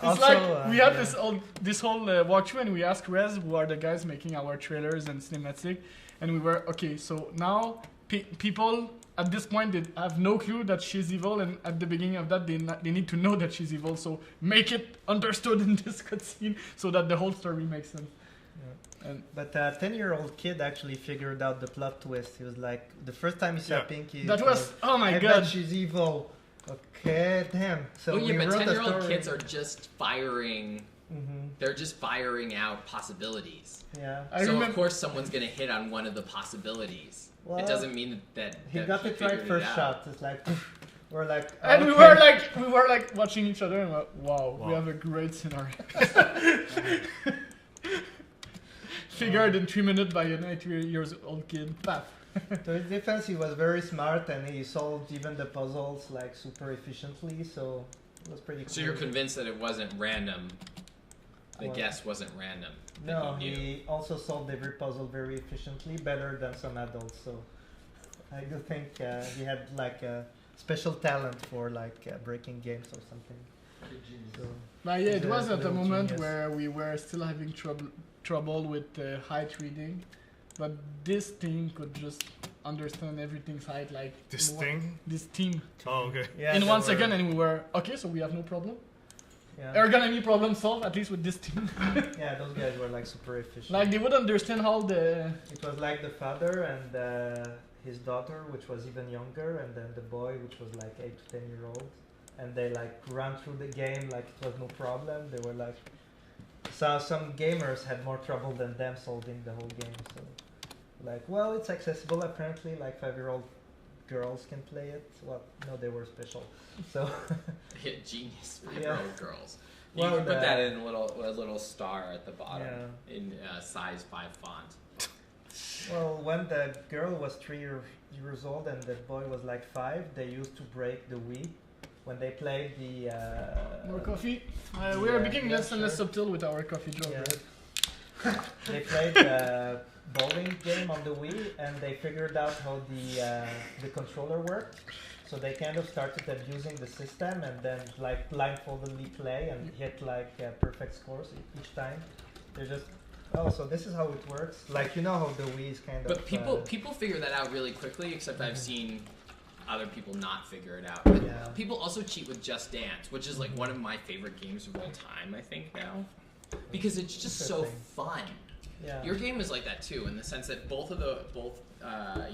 Also, like we had yeah. this whole walkthrough, and we asked Rez, who are the guys making our trailers and cinematic, and we were okay. So now people at this point they have no clue that she's evil, and at the beginning of that they need to know that she's evil. So make it understood in this cutscene so that the whole story makes sense. But a 10-year-old kid actually figured out the plot twist. He was like, the first time he saw Pinky, That was, oh my I god. bet she's evil. Okay, damn. So Well, yeah, we but wrote a 10-year-old story. kids are just firing. Mm-hmm. They're just firing out possibilities. Yeah. So of course someone's gonna hit on one of the possibilities. Well, it doesn't mean that He that got it right figured first out. shot. It's like, we're like, And okay. we were like watching each other and we're like, wow, we have a great scenario. Figured in 3 minutes by an 8-year-old kid. Paf. To his defense, he was very smart and he solved even the puzzles like super efficiently. So it was pretty cool. So you're convinced that it wasn't random. The Well, guess wasn't random. that No, you knew. he also solved every puzzle very efficiently, better than some adults. So I do think he had like a special talent for like breaking games or something. So, But yeah, it He's a was at a little moment genius. where we were still having trouble with height reading, but this thing could just understand everything's height, like This in one- thing? this team Oh, okay. yeah, in they 1 were- second, and we were okay. So we have no problem. Yeah. Ergonomy problem solved, at least with this team. Yeah, those guys were like super efficient. Like they would understand how the It was like the father and his daughter, which was even younger, and then the boy, which was like 8 to 10-year-old, and they like ran through the game like it was no problem. They were like, so some gamers had more trouble than them solving the whole game. So, like, well, it's accessible apparently. Like 5-year-old girls can play it. Well, no, they were special. So Yeah, genius. Yeah. 5-year-old girls. You Well, can put the- that in a little star at the bottom Yeah. in size 5 font. Well, when the girl was 3 years old and the boy was like 5, they used to break the Wii when they played the. more coffee. We are becoming yeah, less and less sure. subtle with our coffee joke. Yeah. Right? They played the bowling game on the Wii and they figured out how the controller worked. So they kind of started abusing the system and then like blindfoldedly play and hit like perfect scores each time. They're just, oh, so this is how it works. Like, you know how the Wii is kind of. But people figure that out really quickly, except I've seen other people not figure it out. But Yeah. people also cheat with Just Dance, which is like one of my favorite games of all time, I think now. Because it's just so Interesting. fun. Yeah. Your game is like that too, in the sense that both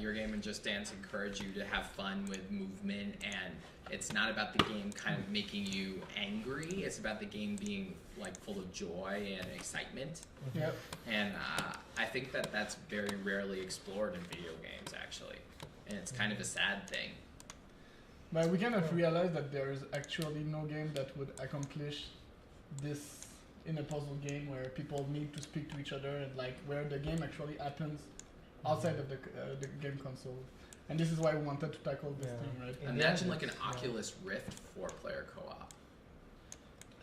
your game and Just Dance encourage you to have fun with movement, and it's not about the game kind of making you angry. It's about the game being like full of joy and excitement. Yep. And I think that that's very rarely explored in video games, actually, and it's kind of a sad thing. But we kind of realized that there is actually no game that would accomplish this in a puzzle game where people need to speak to each other and like where the game actually happens outside of the game console. And this is why we wanted to tackle this Yeah. thing, right? In the Imagine end, like an it's, Oculus Rift 4-player co-op.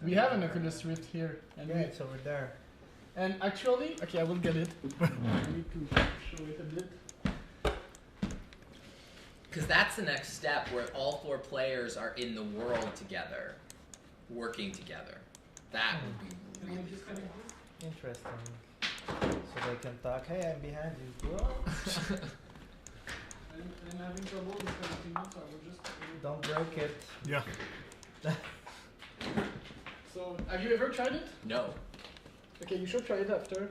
We have an Oculus Rift here, and Yeah, it's over there. and actually, okay, I will get it. I need to show it a bit. Because that's the next step, where all 4 players are in the world together, working together. That would be really cool. Interesting. So they can talk, hey, I'm behind you. Whoa. I'm having trouble disconnecting it, so I will just. Don't break it. Yeah. So, have you ever tried it? No. Okay, you should try it after.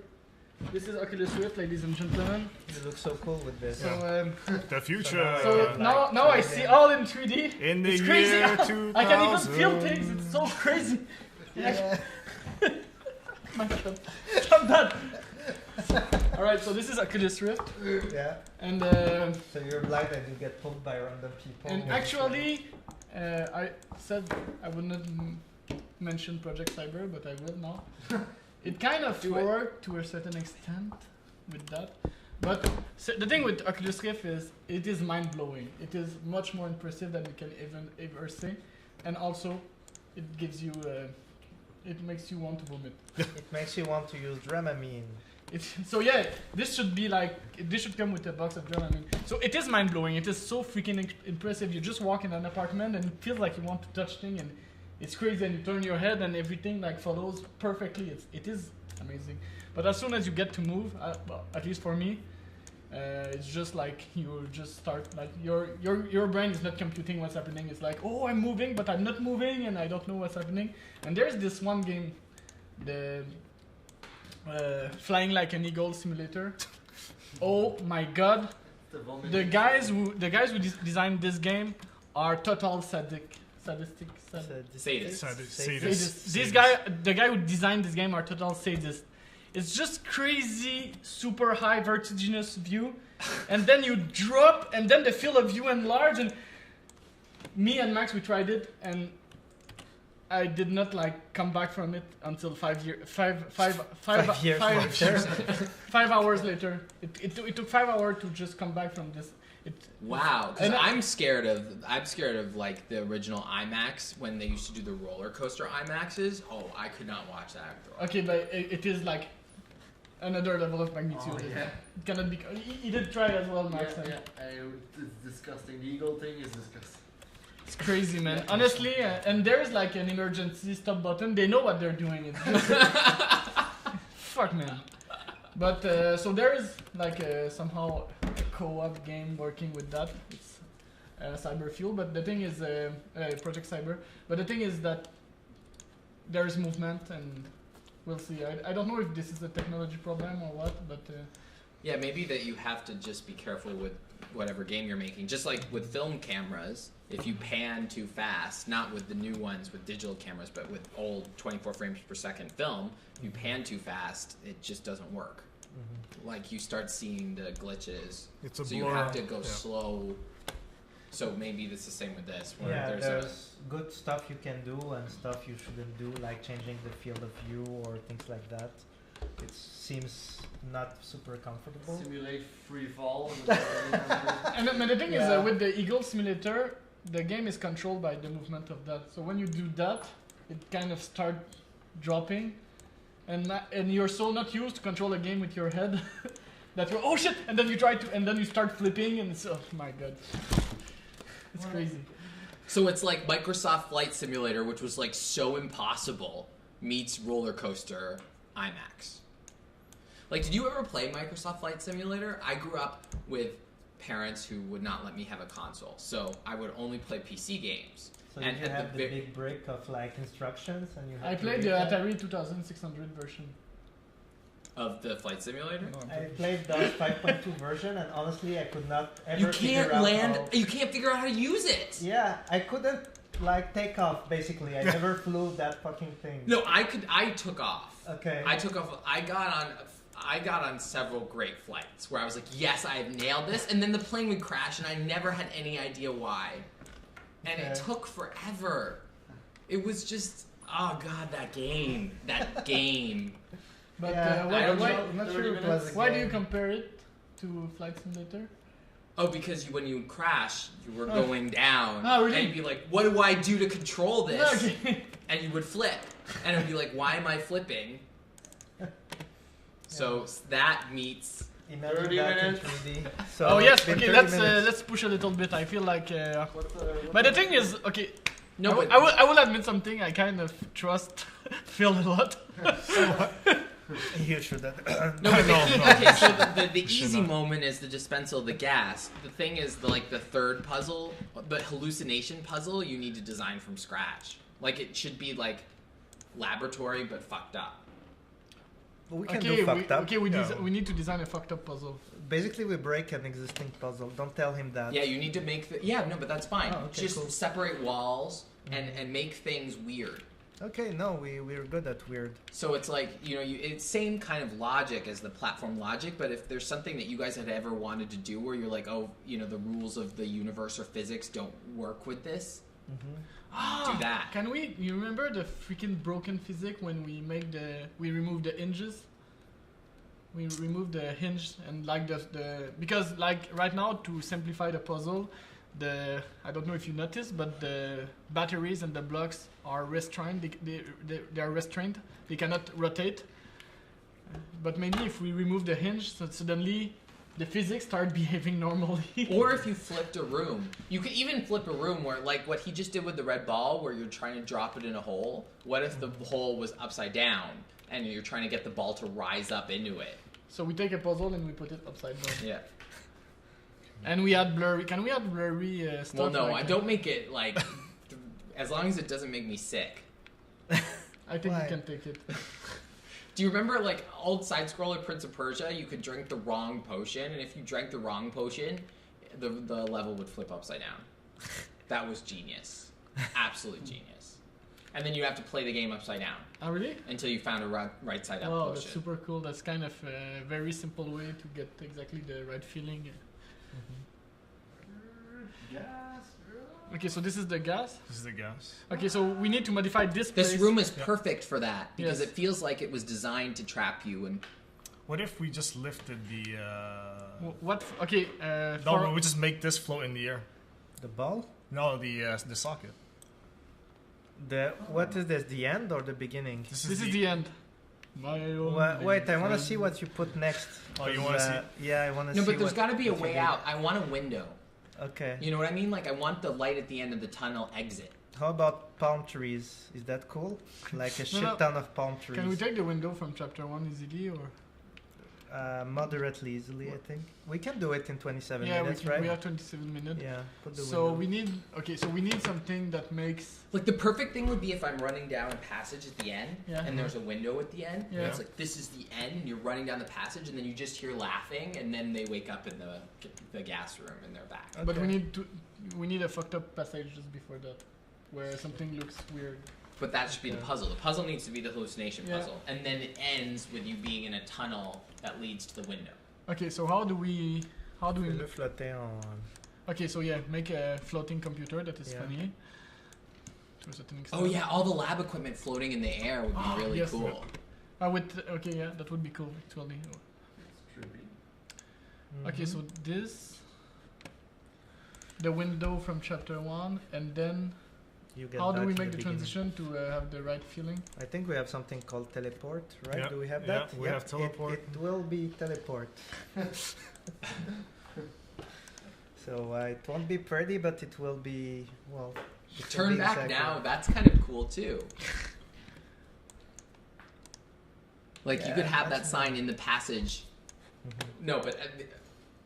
This is Oculus Rift, ladies and gentlemen. You look so cool with this. So, The future. so now I see all in 3D. in the It's crazy. year 2000. I can even feel things. It's so crazy. Yeah. My God. Stop that. Alright, so this is Oculus Rift. Yeah. And So you're blind and you get pulled by random people. and actually, I said I would not mention Project Cyber, but I will now. It kind of worked to a certain extent with that. But the thing with Oculus Rift is it is mind-blowing. It is much more impressive than you can even ever say. And also, it gives you, it makes you want to vomit. It makes you want to use Dramamine. So yeah, this should be like, this should come with a box of Dramamine. So it is mind-blowing. It is so freaking impressive. You just walk in an apartment and it feels like you want to touch things, and it's crazy, and you turn your head and everything like follows perfectly. It is amazing. But as soon as you get to move, well, at least for me, it's just like you just start like your brain is not computing what's happening. It's like, oh, I'm moving, but I'm not moving, and I don't know what's happening. And there's this one game, the Flying Like an Eagle Simulator. Oh my God! The guys who designed this game are total sadistic. Sadist. The guy who designed this game are total sadists. It's just crazy, super high, vertiginous view, and then you drop, and then the field of view enlarge. And me and Max, we tried it, and I did not like come back from it until 5 years. 5 years later. 5 hours later. It took 5 hours to just come back from this. Wow, because I'm scared of like the original IMAX when they used to do the roller coaster IMAXs. Oh, I could not watch that. Okay, but it is like another level of magnitude. Oh, yeah. It cannot be. He did try as well, Max. It's disgusting. The eagle thing is disgusting. It's crazy, man. Honestly, and there's like an emergency stop button. They know what they're doing. It's just fuck, man. But so there is like somehow a co-op game working with that. It's Cyber Fuel, but the thing is Project Cyber. But the thing is that there is movement, and we'll see. I don't know if this is a technology problem or what, but Yeah, maybe that you have to just be careful with whatever game you're making. Just like with film cameras, if you pan too fast, not with the new ones with digital cameras, but with old 24 frames per second film, you pan too fast, it just doesn't work. Mm-hmm. Like you start seeing the glitches. It's a So blur. you have to go Yeah. slow. So maybe it's the same with this, where Yeah, there's there's good stuff you can do and stuff you shouldn't do, like changing the field of view or things like that. It seems not super comfortable. Simulate free fall. and the thing is Yeah. with the Eagle Simulator, the game is controlled by the movement of that. So when you do that, it kind of start dropping, and you're so not used to control a game with your head that you're oh shit, and then you try to, and then you start flipping, and it's oh my God, it's crazy. So it's like Microsoft Flight Simulator, which was like so impossible, meets roller coaster IMAX. Like, did you ever play Microsoft Flight Simulator? I grew up with parents who would not let me have a console, so I would only play PC games. So And you at have the the ve- big break of like instructions and you have I to played read the that. Atari 2600 version. Of the Flight Simulator? I played the 5.2 version and honestly I could not ever You figure can't out land. how- You can't figure out how to use it. Yeah, I couldn't like take off basically. I never flew that fucking thing. No, I could. I took off. Okay. I took off. I got on several great flights where I was like, yes, I have nailed this, and then the plane would crash, and I never had any idea why, and it Okay. took forever. It was just, oh god, that game. But Yeah, why, I don't why, know. I'm not 30 sure it was minutes. a why do you game. compare it to Flight Simulator? Oh, because when you crash, you were Oh. going down, Oh, really? and you'd be like, what do I do to control this? Okay. And you would flip, and it would be like, why am I flipping? So Yeah. that meets. Imagine 30 that in minutes. 3D. So Oh yes, it's been okay. 30 minutes. Let's push a little bit. I feel like. What But the thing is, okay. No, I but will admit something. I kind of trust Phil a lot. You should have. No, but No, the, no, okay, so the you should easy not. moment is the dispensal of the gas. The thing is, the third puzzle, the hallucination puzzle, you need to design from scratch. Like, it should be, like, laboratory, but fucked up. We can Okay, do fucked up. okay, Yeah. we need to design a fucked up puzzle. Basically, we break an existing puzzle. Don't tell him that. Yeah, you need to make the... Yeah, no, but that's fine. Oh, okay, Just cool. separate walls and make things weird. Okay, no, we're good at weird. So it's like, you know, it's same kind of logic as the platform logic, but if there's something that you guys had ever wanted to do where you're like, oh, you know, the rules of the universe or physics don't work with this, do that. Can we? You remember the freaking broken physics when we removed the hinges? We removed the hinge and like the because like right now to simplify the puzzle, I don't know if you noticed, but the batteries and the blocks are restrained. They are restrained. They cannot rotate. But maybe if we remove the hinge, so suddenly the physics start behaving normally. Or if you flipped a room. You could even flip a room where, like what he just did with the red ball, where you're trying to drop it in a hole. What if the hole was upside down and you're trying to get the ball to rise up into it? So we take a puzzle and we put it upside down. Yeah. And we add blurry. Can we add blurry stuff? Well, no, like, I don't make it, like, as long as it doesn't make me sick. I think Why? we can take it. Do you remember, like, old side-scroller Prince of Persia? You could drink the wrong potion, and if you drank the wrong potion, the level would flip upside down. That was genius. Absolute genius. And then you have to play the game upside down Oh really? until you found a right-side-up Wow, potion. that's super cool. That's kind of a very simple way to get exactly the right feeling. Okay, so this is the gas. This is the gas. Okay, so we need to modify this place. This room is Yeah. perfect for that because Yes. it feels like it was designed to trap you. And What if we just lifted the? What? Okay. No, we just make this float in the air. The ball? No, the socket. What is this? The end or the beginning? This is the end. My own Wait, I want to friend. see what you put next. Oh, you 'cause, want to see? Yeah, I want to see. no, but there's what- got to be a what you way did. out. I want a window. Okay. You know what I mean? Like I want the light at the end of the tunnel exit. How about palm trees? Is that cool? Like a shit no. ton of palm trees. Can we take the window from chapter 1 easily, or? Moderately easily, I think. We can do it in 27 Yeah, minutes, we right? have 27 minutes. Yeah, put the So window. we need. Okay, so we need something that makes. Like the perfect thing would be if I'm running down a passage at the end Yeah. and there's a window at the end. Yeah. And it's like this is the end and you're running down the passage and then you just hear laughing and then they wake up in the gas room and they're back. But we Okay. need a fucked up passage just before that, where something looks weird. But that should be the Okay. puzzle. The puzzle needs to be the hallucination Yeah. puzzle. And then it ends with you being in a tunnel that leads to the window. Okay, so how do we? Le flotter en... Okay, so yeah, make a floating computer that is Yeah. funny. To a certain extent. Oh yeah, all the lab equipment floating in the air would be Oh, really yes. cool. Okay, yeah, that would be cool actually. Okay, so this, the window from chapter 1, and then You get how do back we in make the beginning. transition to have the right feeling? I think we have something called teleport, right? Yeah, Do we have yeah, that? we have teleport. It will be teleport. So it won't be pretty, but it will be, well... it will Turn be back exactly- now, that's kind of cool too. Like you Yeah, could have that that's sign in the passage. Mhm. No, but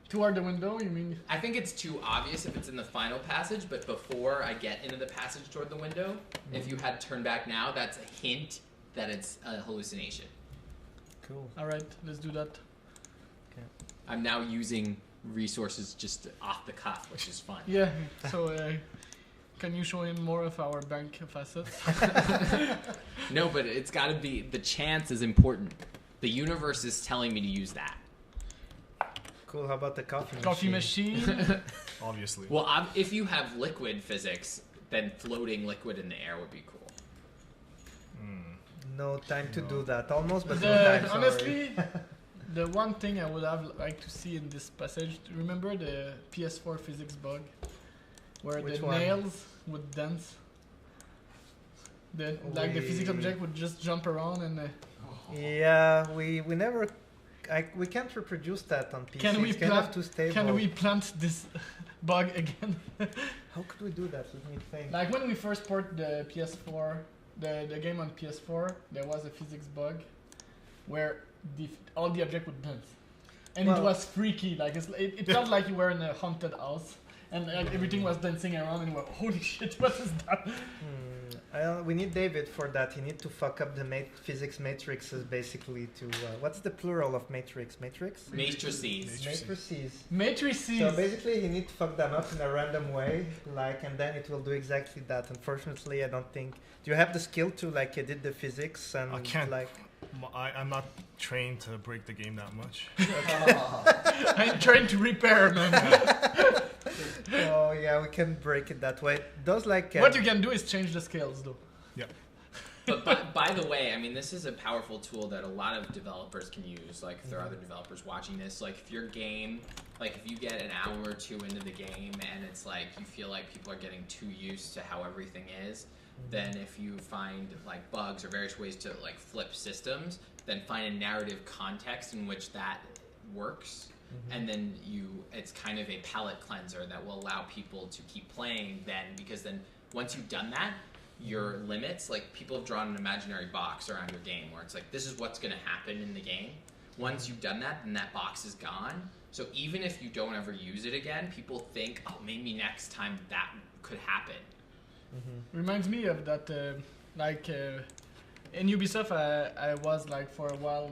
Toward the window, you mean? I think it's too obvious if it's in the final passage, but before I get into the passage toward the window, if you had turn back now, that's a hint that it's a hallucination. Cool. Alright, let's do that. I'm now using resources just off the cuff, which is fun. Yeah, so can you show him more of our bank of assets? No, but it's got to be, the chance is important. The universe is telling me to use that. Cool, how about the coffee machine? Coffee machine? Obviously. Well, if you have liquid physics, then floating liquid in the air would be cool. No time to No. do that, almost, but no time, sorry. Honestly, the one thing I would have liked to see in this passage, remember the PS4 physics bug? Where Which the one? nails would dance? Like the physics We- object would just jump around and... Yeah, we never... we can't reproduce that on PC. Can we it's kind of plant- too stable. Can we plant this bug again? How could we do that? Let me think. Like when we first ported the PS4, the game on PS4, there was a physics bug where all the objects would dance, and it Well- was freaky. Like it felt like you were in a haunted house, and like, everything was dancing around, and you were holy shit, what is that? We need David for that. He need to fuck up the physics matrices basically to what's the plural of matrix? Matrix? Matrices. Matrices. Matrices. So basically, he need to fuck them up in a random way, like, and then it will do exactly that. Unfortunately, I don't think. Do you have the skill to like edit the physics and I can't. like? I'm not trained to break the game that much. I'm trying to repair, man. Oh yeah, we can break it that way. Those like. What you can do is change the scales, though. But by the way, I mean, this is a powerful tool that a lot of developers can use. Like, if there are other developers watching this, like, if your game, like, if you get an hour or two into the game and it's like you feel like people are getting too used to how everything is, then if you find, like, bugs or various ways to, like, flip systems, then find a narrative context in which that works. And then it's kind of a palate cleanser that will allow people to keep playing then, because then once you've done that, your limits, like people have drawn an imaginary box around your game where it's like, this is what's going to happen in the game. Once you've done that, then that box is gone. So even if you don't ever use it again, people think, oh, maybe next time that could happen. Reminds me of that, in Ubisoft, I was like for a while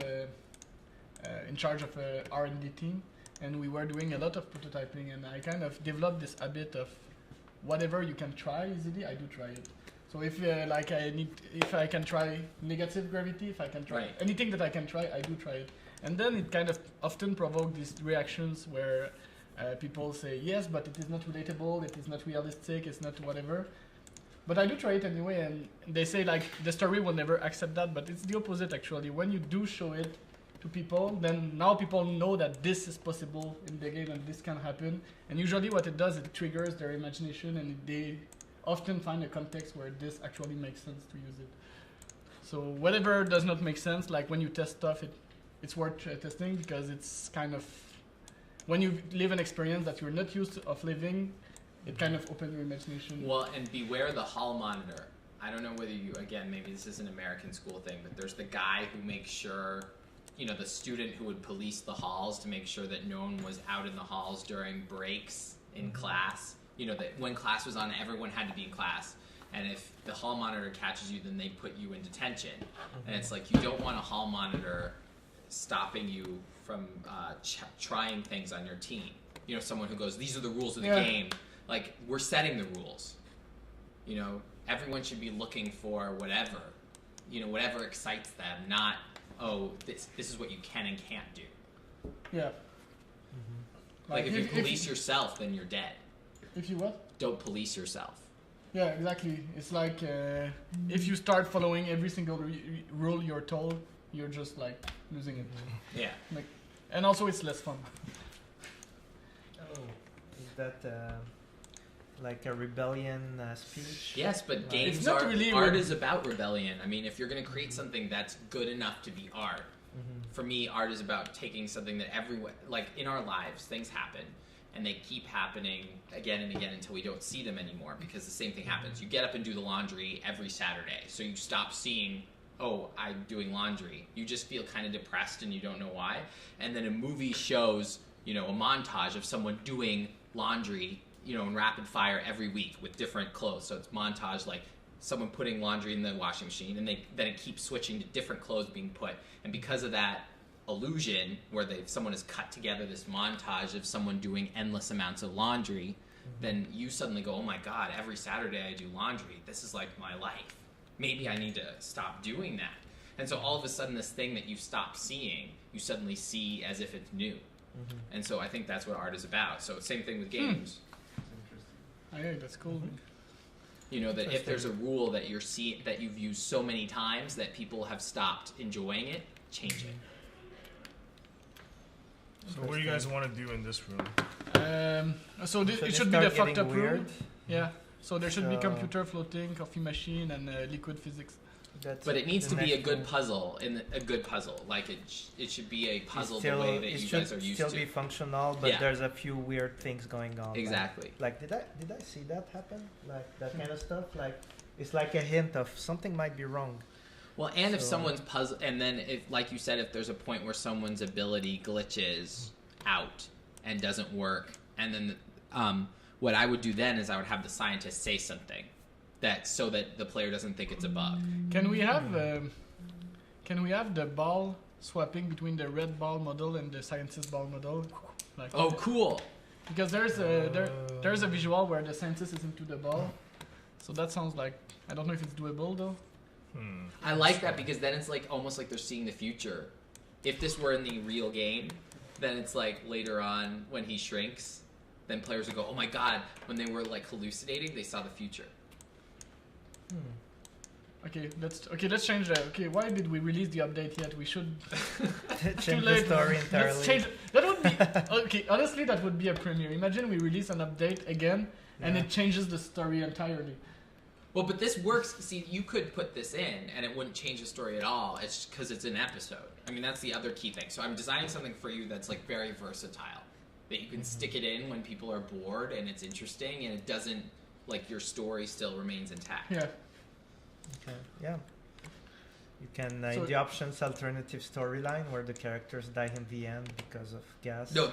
in charge of a R&D team, and we were doing a lot of prototyping, and I kind of developed this habit of whatever you can try easily, I do try it. So if if I can try negative gravity, if I can try anything that I can try, I do try it. And then it kind of often provokes these reactions where people say, yes, but it is not relatable, it is not realistic, it's not whatever. But I do try it anyway, and they say like the story will never accept that, but it's the opposite actually. When you do show it to people, then now people know that this is possible in the game and this can happen. And usually what it does, it triggers their imagination, and they often find a context where this actually makes sense to use it. So whatever does not make sense, like when you test stuff, it's worth testing, because it's kind of, when you live an experience that you're not used of living, it kind of opens your imagination. Well, and beware the hall monitor. I don't know whether you, again, maybe this is an American school thing, but there's the guy who makes sure, the student who would police the halls to make sure that no one was out in the halls during breaks in class. That when class was on, everyone had to be in class. And if the hall monitor catches you, then they put you in detention. And it's like, you don't want a hall monitor stopping you from trying things on your team. Someone who goes, these are the rules of the game. Like, we're setting the rules. Everyone should be looking for whatever, whatever excites them, not, oh, this is what you can and can't do. Yeah. Like, if you police yourself, then you're dead. If you what? Don't police yourself. Yeah, exactly. It's like if you start following every single rule you're told, you're just like losing it. Yeah. Like, and also it's less fun. Oh, is that like a rebellion speech? Yes, but games It's not art, really art is about rebellion. I mean, if you're going to create something that's good enough to be art, for me, art is about taking something that everyone, like in our lives, things happen. And they keep happening again and again until we don't see them anymore, because the same thing happens. You get up and do the laundry every Saturday, so you stop seeing, oh, I'm doing laundry. You just feel kind of depressed and you don't know why. And then a movie shows, a montage of someone doing laundry, in rapid fire every week with different clothes. So it's montage like someone putting laundry in the washing machine, and then it keeps switching to different clothes being put. And because of that illusion where someone has cut together this montage of someone doing endless amounts of laundry, then you suddenly go, oh my god, every Saturday I do laundry. This is like my life. Maybe I need to stop doing that. And so all of a sudden this thing that you stop seeing, you suddenly see as if it's new. And so I think that's what art is about. So same thing with games. Oh, yeah, that's cool. That if there's a rule that that you've used so many times that people have stopped enjoying it, change it. So what do you guys want to do in this room? So it should be the fucked up room. Yeah. So there should be computer floating, coffee machine, and liquid physics. But it needs to be a good puzzle, Like it should be a puzzle the way that you guys are used to. It should still be functional, but there's a few weird things going on. Exactly. Like did I see that happen? Like that kind of stuff. Like it's like a hint of something might be wrong. Well, and if So- someone's puzzle, and then if, like you said, if there's a point where someone's ability glitches out and doesn't work, and then what I would do then is I would have the scientist say something so that the player doesn't think it's a bug. Can we have the ball swapping between the red ball model and the scientist ball model? Like, Oh, cool! because there's a visual where the scientist is into the ball, so that sounds like, I don't know if it's doable though. I like that because then it's like almost like they're seeing the future. If this were in the real game, then it's like later on when he shrinks, then players would go, "Oh my god!" When they were like hallucinating, they saw the future. Okay, let's change that. Okay, why did we release the update yet? We should Change the late. story Let's entirely. change. That would be okay. Honestly, that would be a premiere. Imagine we release an update again and Yeah. it changes the story entirely. Well, but this works. See, you could put this in, and it wouldn't change the story at all. It's because it's an episode. I mean, that's the other key thing. So I'm designing something for you that's like very versatile, that you can stick it in when people are bored and it's interesting, and it doesn't like your story still remains intact. Yeah. Okay. Yeah. You can So- in the options alternative storyline where the characters die in the end because of gas. No,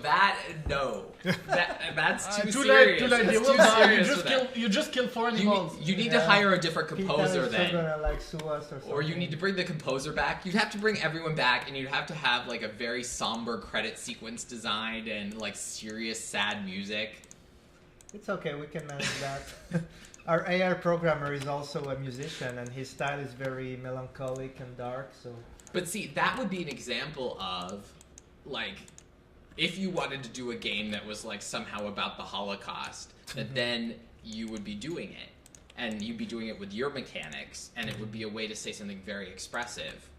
that's too Too serious. late. They That's will too die. serious for that. You just kill 4 animals. You need to Yeah. hire a different Peter composer is still then. gonna like sue us or something. Or you need to bring the composer back. You'd have to bring everyone back, and you'd have to have like a very somber credit sequence designed and like serious, sad music. It's okay, we can manage that. Our AR programmer is also a musician, and his style is very melancholic and dark. So But see, that would be an example of like if you wanted to do a game that was like somehow about the Holocaust, that then you would be doing it, and you'd be doing it with your mechanics, and it would be a way to say something very expressive.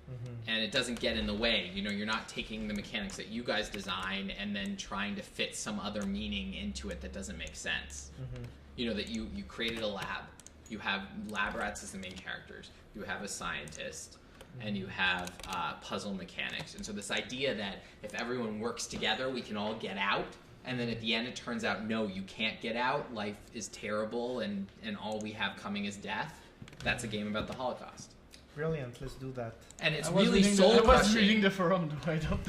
And it doesn't get in the way. You know, you're not taking the mechanics that you guys design and then trying to fit some other meaning into it that doesn't make sense. You know, that you created a lab. You have lab rats as the main characters. You have a scientist. And you have puzzle mechanics. And so this idea that if everyone works together, we can all get out. And then at the end, it turns out, no, you can't get out. Life is terrible, and all we have coming is death. That's a game about the Holocaust. brilliant, let's do that. And it's I was really reading soul I was crushing. reading the forum though. I don't.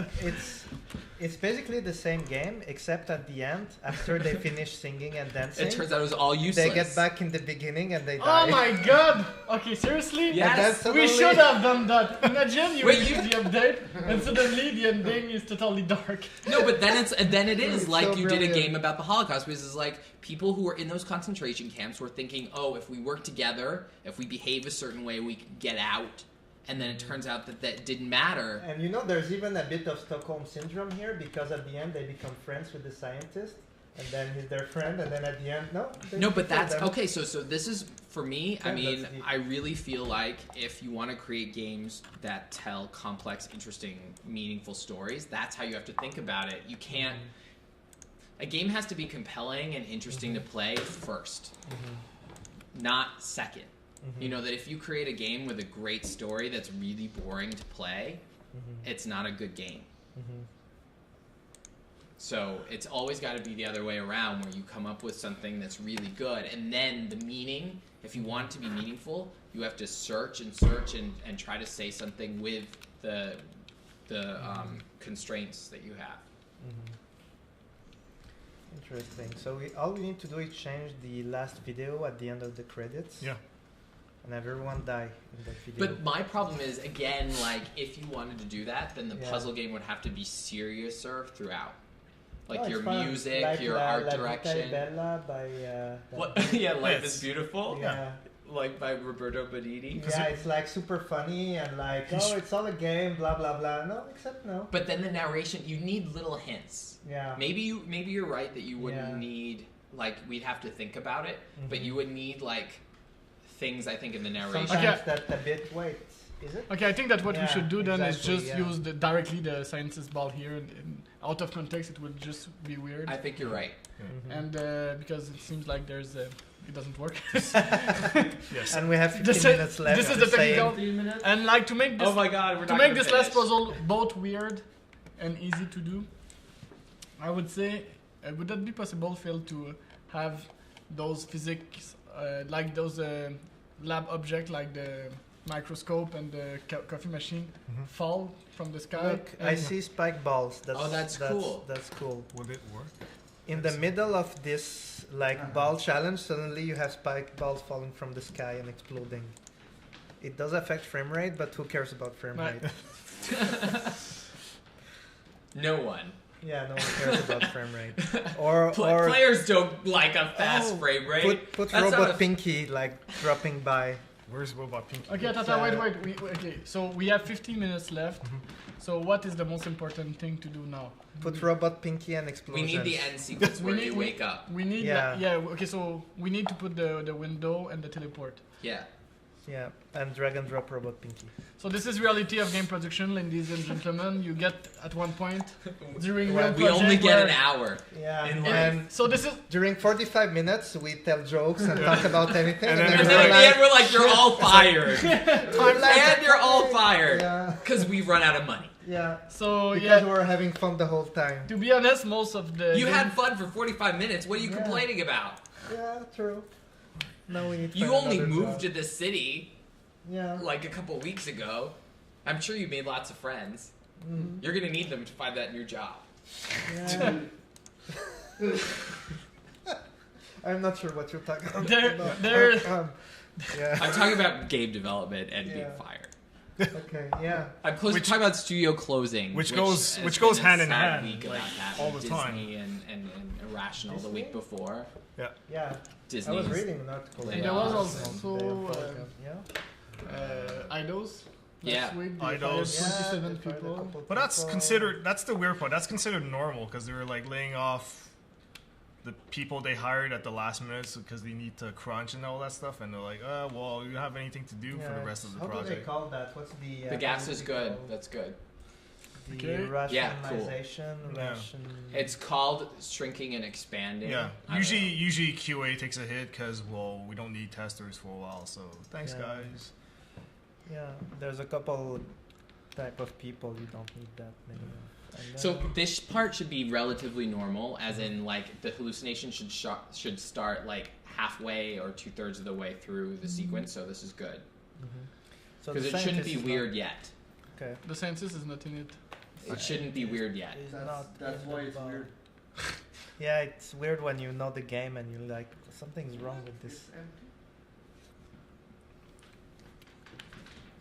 It's basically the same game, except at the end, after they finish singing and dancing, It turns out it was all useless. they get back in the beginning and they die. Oh my god! Okay, seriously? Yes. And then We suddenly- should have done that. Imagine you Wait, release the update and suddenly the ending is totally dark. No, but then it is It's like so you did a brilliant. game about the Holocaust, because it's like people who were in those concentration camps were thinking, oh, if we work together, if we behave a certain way, we can get out. And then it turns out that didn't matter. And you know, there's even a bit of Stockholm syndrome here, because at the end they become friends with the scientist, and then he's their friend, and then at the end, no. they No, but kill that's them. okay. So this is for me. I Yeah, mean, that's the- I really feel like if you want to create games that tell complex, interesting, meaningful stories, that's how you have to think about it. You can't. A game has to be compelling and interesting to play first, not second. You know that if you create a game with a great story that's really boring to play, it's not a good game. So it's always got to be the other way around, where you come up with something that's really good, and then the meaning, if you want it to be meaningful, you have to search and try to say something with the constraints that you have. Interesting. So all we need to do is change the last video at the end of the credits. Yeah. And have everyone die in that video. But my problem is, again, like, if you wanted to do that, then the Yeah. puzzle game would have to be seriouser throughout. Like Oh, your it's fun. music, Like your La art Vita è direction. Bella by What? Yeah, Life Yes. is Beautiful? yeah. Like by Roberto Benigni? Yeah, it's like super funny and like, oh, it's all a game, blah blah blah. No, except no. But then the narration, you need little hints. Yeah. Maybe you're right that you wouldn't Yeah. need, like, we'd have to think about it, but you would need, like, things, I think, in the narration. Sometimes Okay. that a bit. Wait, is it? Okay, I think that what we Yeah, should do then is exactly, just yeah. use directly the scientist ball here, and out of context it would just be weird. I think you're right. And because it seems like it doesn't work. Yes. And we have 15 This is- minutes left. this is to the say- technical- 15 minutes? And like to make this Oh my god, we're to not make gonna this last finish. puzzle both weird and easy to do, I would say, would that be possible, Phil, to have those physics, like those lab objects, like the microscope and the coffee machine fall from the sky. Look, I see spike balls. That's cool. That's cool. Would it work? In the middle of this ball challenge, suddenly you have spike balls falling from the sky and exploding. It does affect frame rate, but who cares about frame Right. rate? No one. Yeah, no one cares about frame rate. Or Players don't like a fast frame rate. put That's not Robot a- Pinky dropping by. Where's Robot Pinky? Okay, Tata, wait. Okay, so we have 15 minutes left. So what is the most important thing to do now? Put Robot Pinky and We explosions. need the end sequence where you wake up. We need Yeah. okay, so we need to put the window and the teleport. Yeah. Yeah, and drag and drop Robot Pinky. So this is reality of game production, ladies and gentlemen. You get at one point during real We only project get where- an hour. Yeah, In and So this is during 45 minutes we tell jokes and talk about anything, And and, then And then then we're at the end, we're like, you're all fired. like, And you're all fired. Yeah, Because we've run out of money. yeah. so Because yeah. we're having fun the whole time. To be honest, most of the You game- had fun for 45 minutes. What are you Yeah. complaining about? Yeah, true. Now we need to You find only another moved job. to the city Yeah. like a couple weeks ago. I'm sure you made lots of friends. Mhm. You're going to need them to find that new job. Yeah. I'm not sure what you're talking about. There- Yeah. I'm talking about game development and being Yeah. fired. Okay. Yeah. I'm Which- talking about studio closing, which has goes been a hand in sad hand, week like, about that all with the time. Disney and Irrational the week before. Yeah. Disney. I was reading an article. And there was about also, this, and yeah. Idols. Yeah. Last week they Idols. fired 27 they fired a people. couple But that's people. considered. That's the weird part. That's considered normal because they were like laying off the people they hired at the last minute because they need to crunch and all that stuff, and they're like, well, you don't have anything to do for the rest of the How do they project. call that? What's the? The gas what is it good. called? That's good. The Okay. Yeah, cool. rationalization. Yeah. It's called shrinking and expanding. Yeah, I don't usually QA takes a hit because we don't need testers for a while. So thanks, Yeah. guys. Yeah, there's a couple type of people you don't need that many of. And So then- this part should be relatively normal, as in like the hallucination should start like halfway or 2/3 of the way through the sequence. So this is good so because the it shouldn't scientist be is weird yet. Not, okay. The scientist is not in it. It shouldn't be weird yet. It's That's, not that's in why the it's bar. weird. Yeah, it's weird when you know the game and you're like, something's wrong with this. It's empty.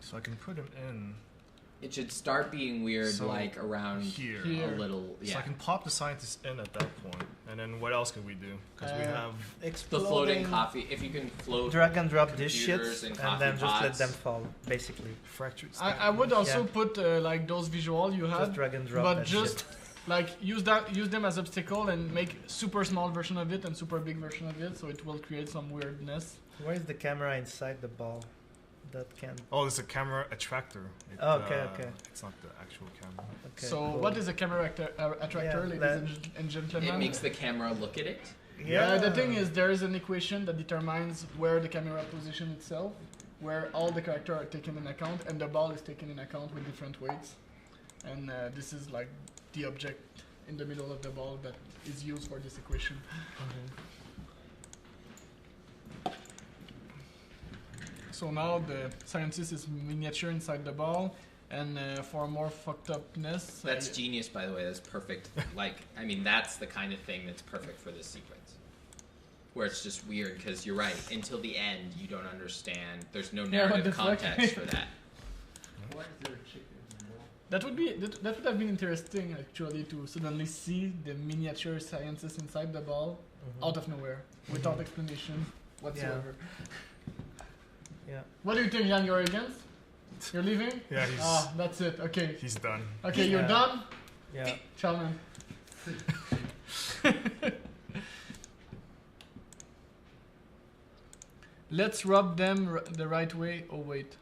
So I can put him in It should start being weird So, like around here. Here. a little. So Yeah. I can pop the scientist in at that point, and then what else can we do? Because we have The floating coffee. If you can float. Drag and drop this shit computers and and then coffee just let pots. them fall, basically. fractured. I would also Yeah. put like those visual you Just had, drag and drop but that just shit. like use them as obstacle and make super small version of it and super big version of it, so it will create some weirdness. Where is the camera inside the ball? That can. Oh, it's a camera attractor. It, Oh, okay, okay. It's not the actual camera. Okay, So cool. what is a camera attractor, Yeah, ladies that- and gentlemen? It makes the camera look at it. Yeah, the thing is, there is an equation that determines where the camera position itself, where all the characters are taken in account, and the ball is taken in account with different weights. And this is like the object in the middle of the ball that is used for this equation. Mhm. So now the scientist is miniature inside the ball, and for more fucked upness, That's genius, by the way. That's perfect. Like, I mean, that's the kind of thing that's perfect for this sequence. Where it's just weird, because you're right. Until the end, you don't understand. There's no Yeah, what narrative the fuck? context for that. Why is there a chicken in the wall? that would have been interesting actually to suddenly see the miniature scientist inside the ball Mhm. out of nowhere without explanation whatsoever. Yeah. What do you think, Jan? You're against? You're leaving? Yeah, he's Ah, that's it. Okay. he's done. Okay, you're Yeah. done? Yeah. Ciao, man. Let's rub them the right way. Oh, wait.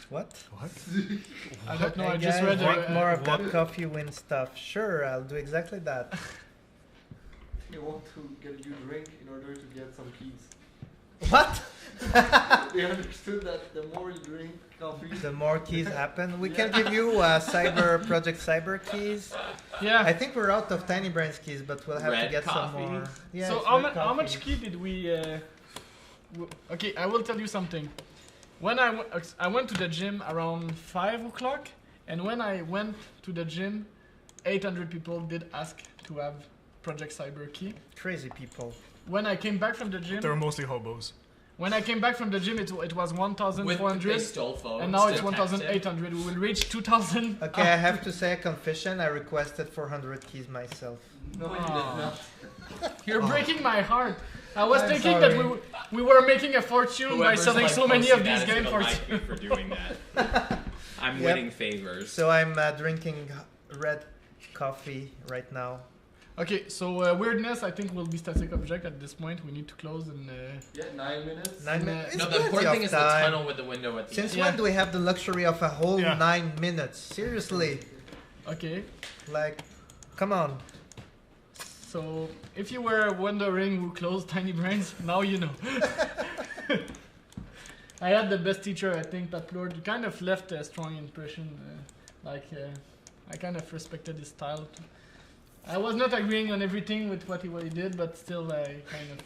What? What? I don't know. Hey I just guys, read drink more of what? that coffee win stuff. Sure, I'll do exactly that. They want to get you drink in order to get some keys. What? They understood that the more you drink coffee, The more keys happen. We can give you Project Cyber keys. Yeah. I think we're out of Tiny Brains keys, but we'll have to Red get coffee. some more. Yeah, So it's how, red how much coffee. key did we? Okay, I will tell you something. when I went to the gym around 5 o'clock, and when I went to the gym, 800 people did ask to have Project Cyber Key. Crazy people. When I came back from the gym, They were mostly hobos. when I came back from the gym, it was They 1,400, stole phones. and now it's to text it. 1,800. We will reach 2,000. Okay, I have to say a confession. I requested 400 keys myself. No, you did not. You're breaking my heart. I was I'm thinking sorry. that we were making a fortune by Whoever's, selling like, so many of posting these that is games gonna for. like me for doing that. I'm Yep. winning favors. So I'm drinking red coffee right now. Okay, so weirdness, I think will be static object at this point. We need to close and. Yeah, 9 minutes. 9 minutes. It's No, the plenty important thing of is the time. tunnel with the window at the Since end. Yeah. when do we have the luxury of a whole Yeah. 9 minutes? Seriously, Okay, like, come on. so if you were wondering who closed Tiny Brains, now you know. I had the best teacher, I think, Pat Lord. He kind of left a strong impression. I kind of respected his style. I was not agreeing on everything with what he did, but still, I kind of.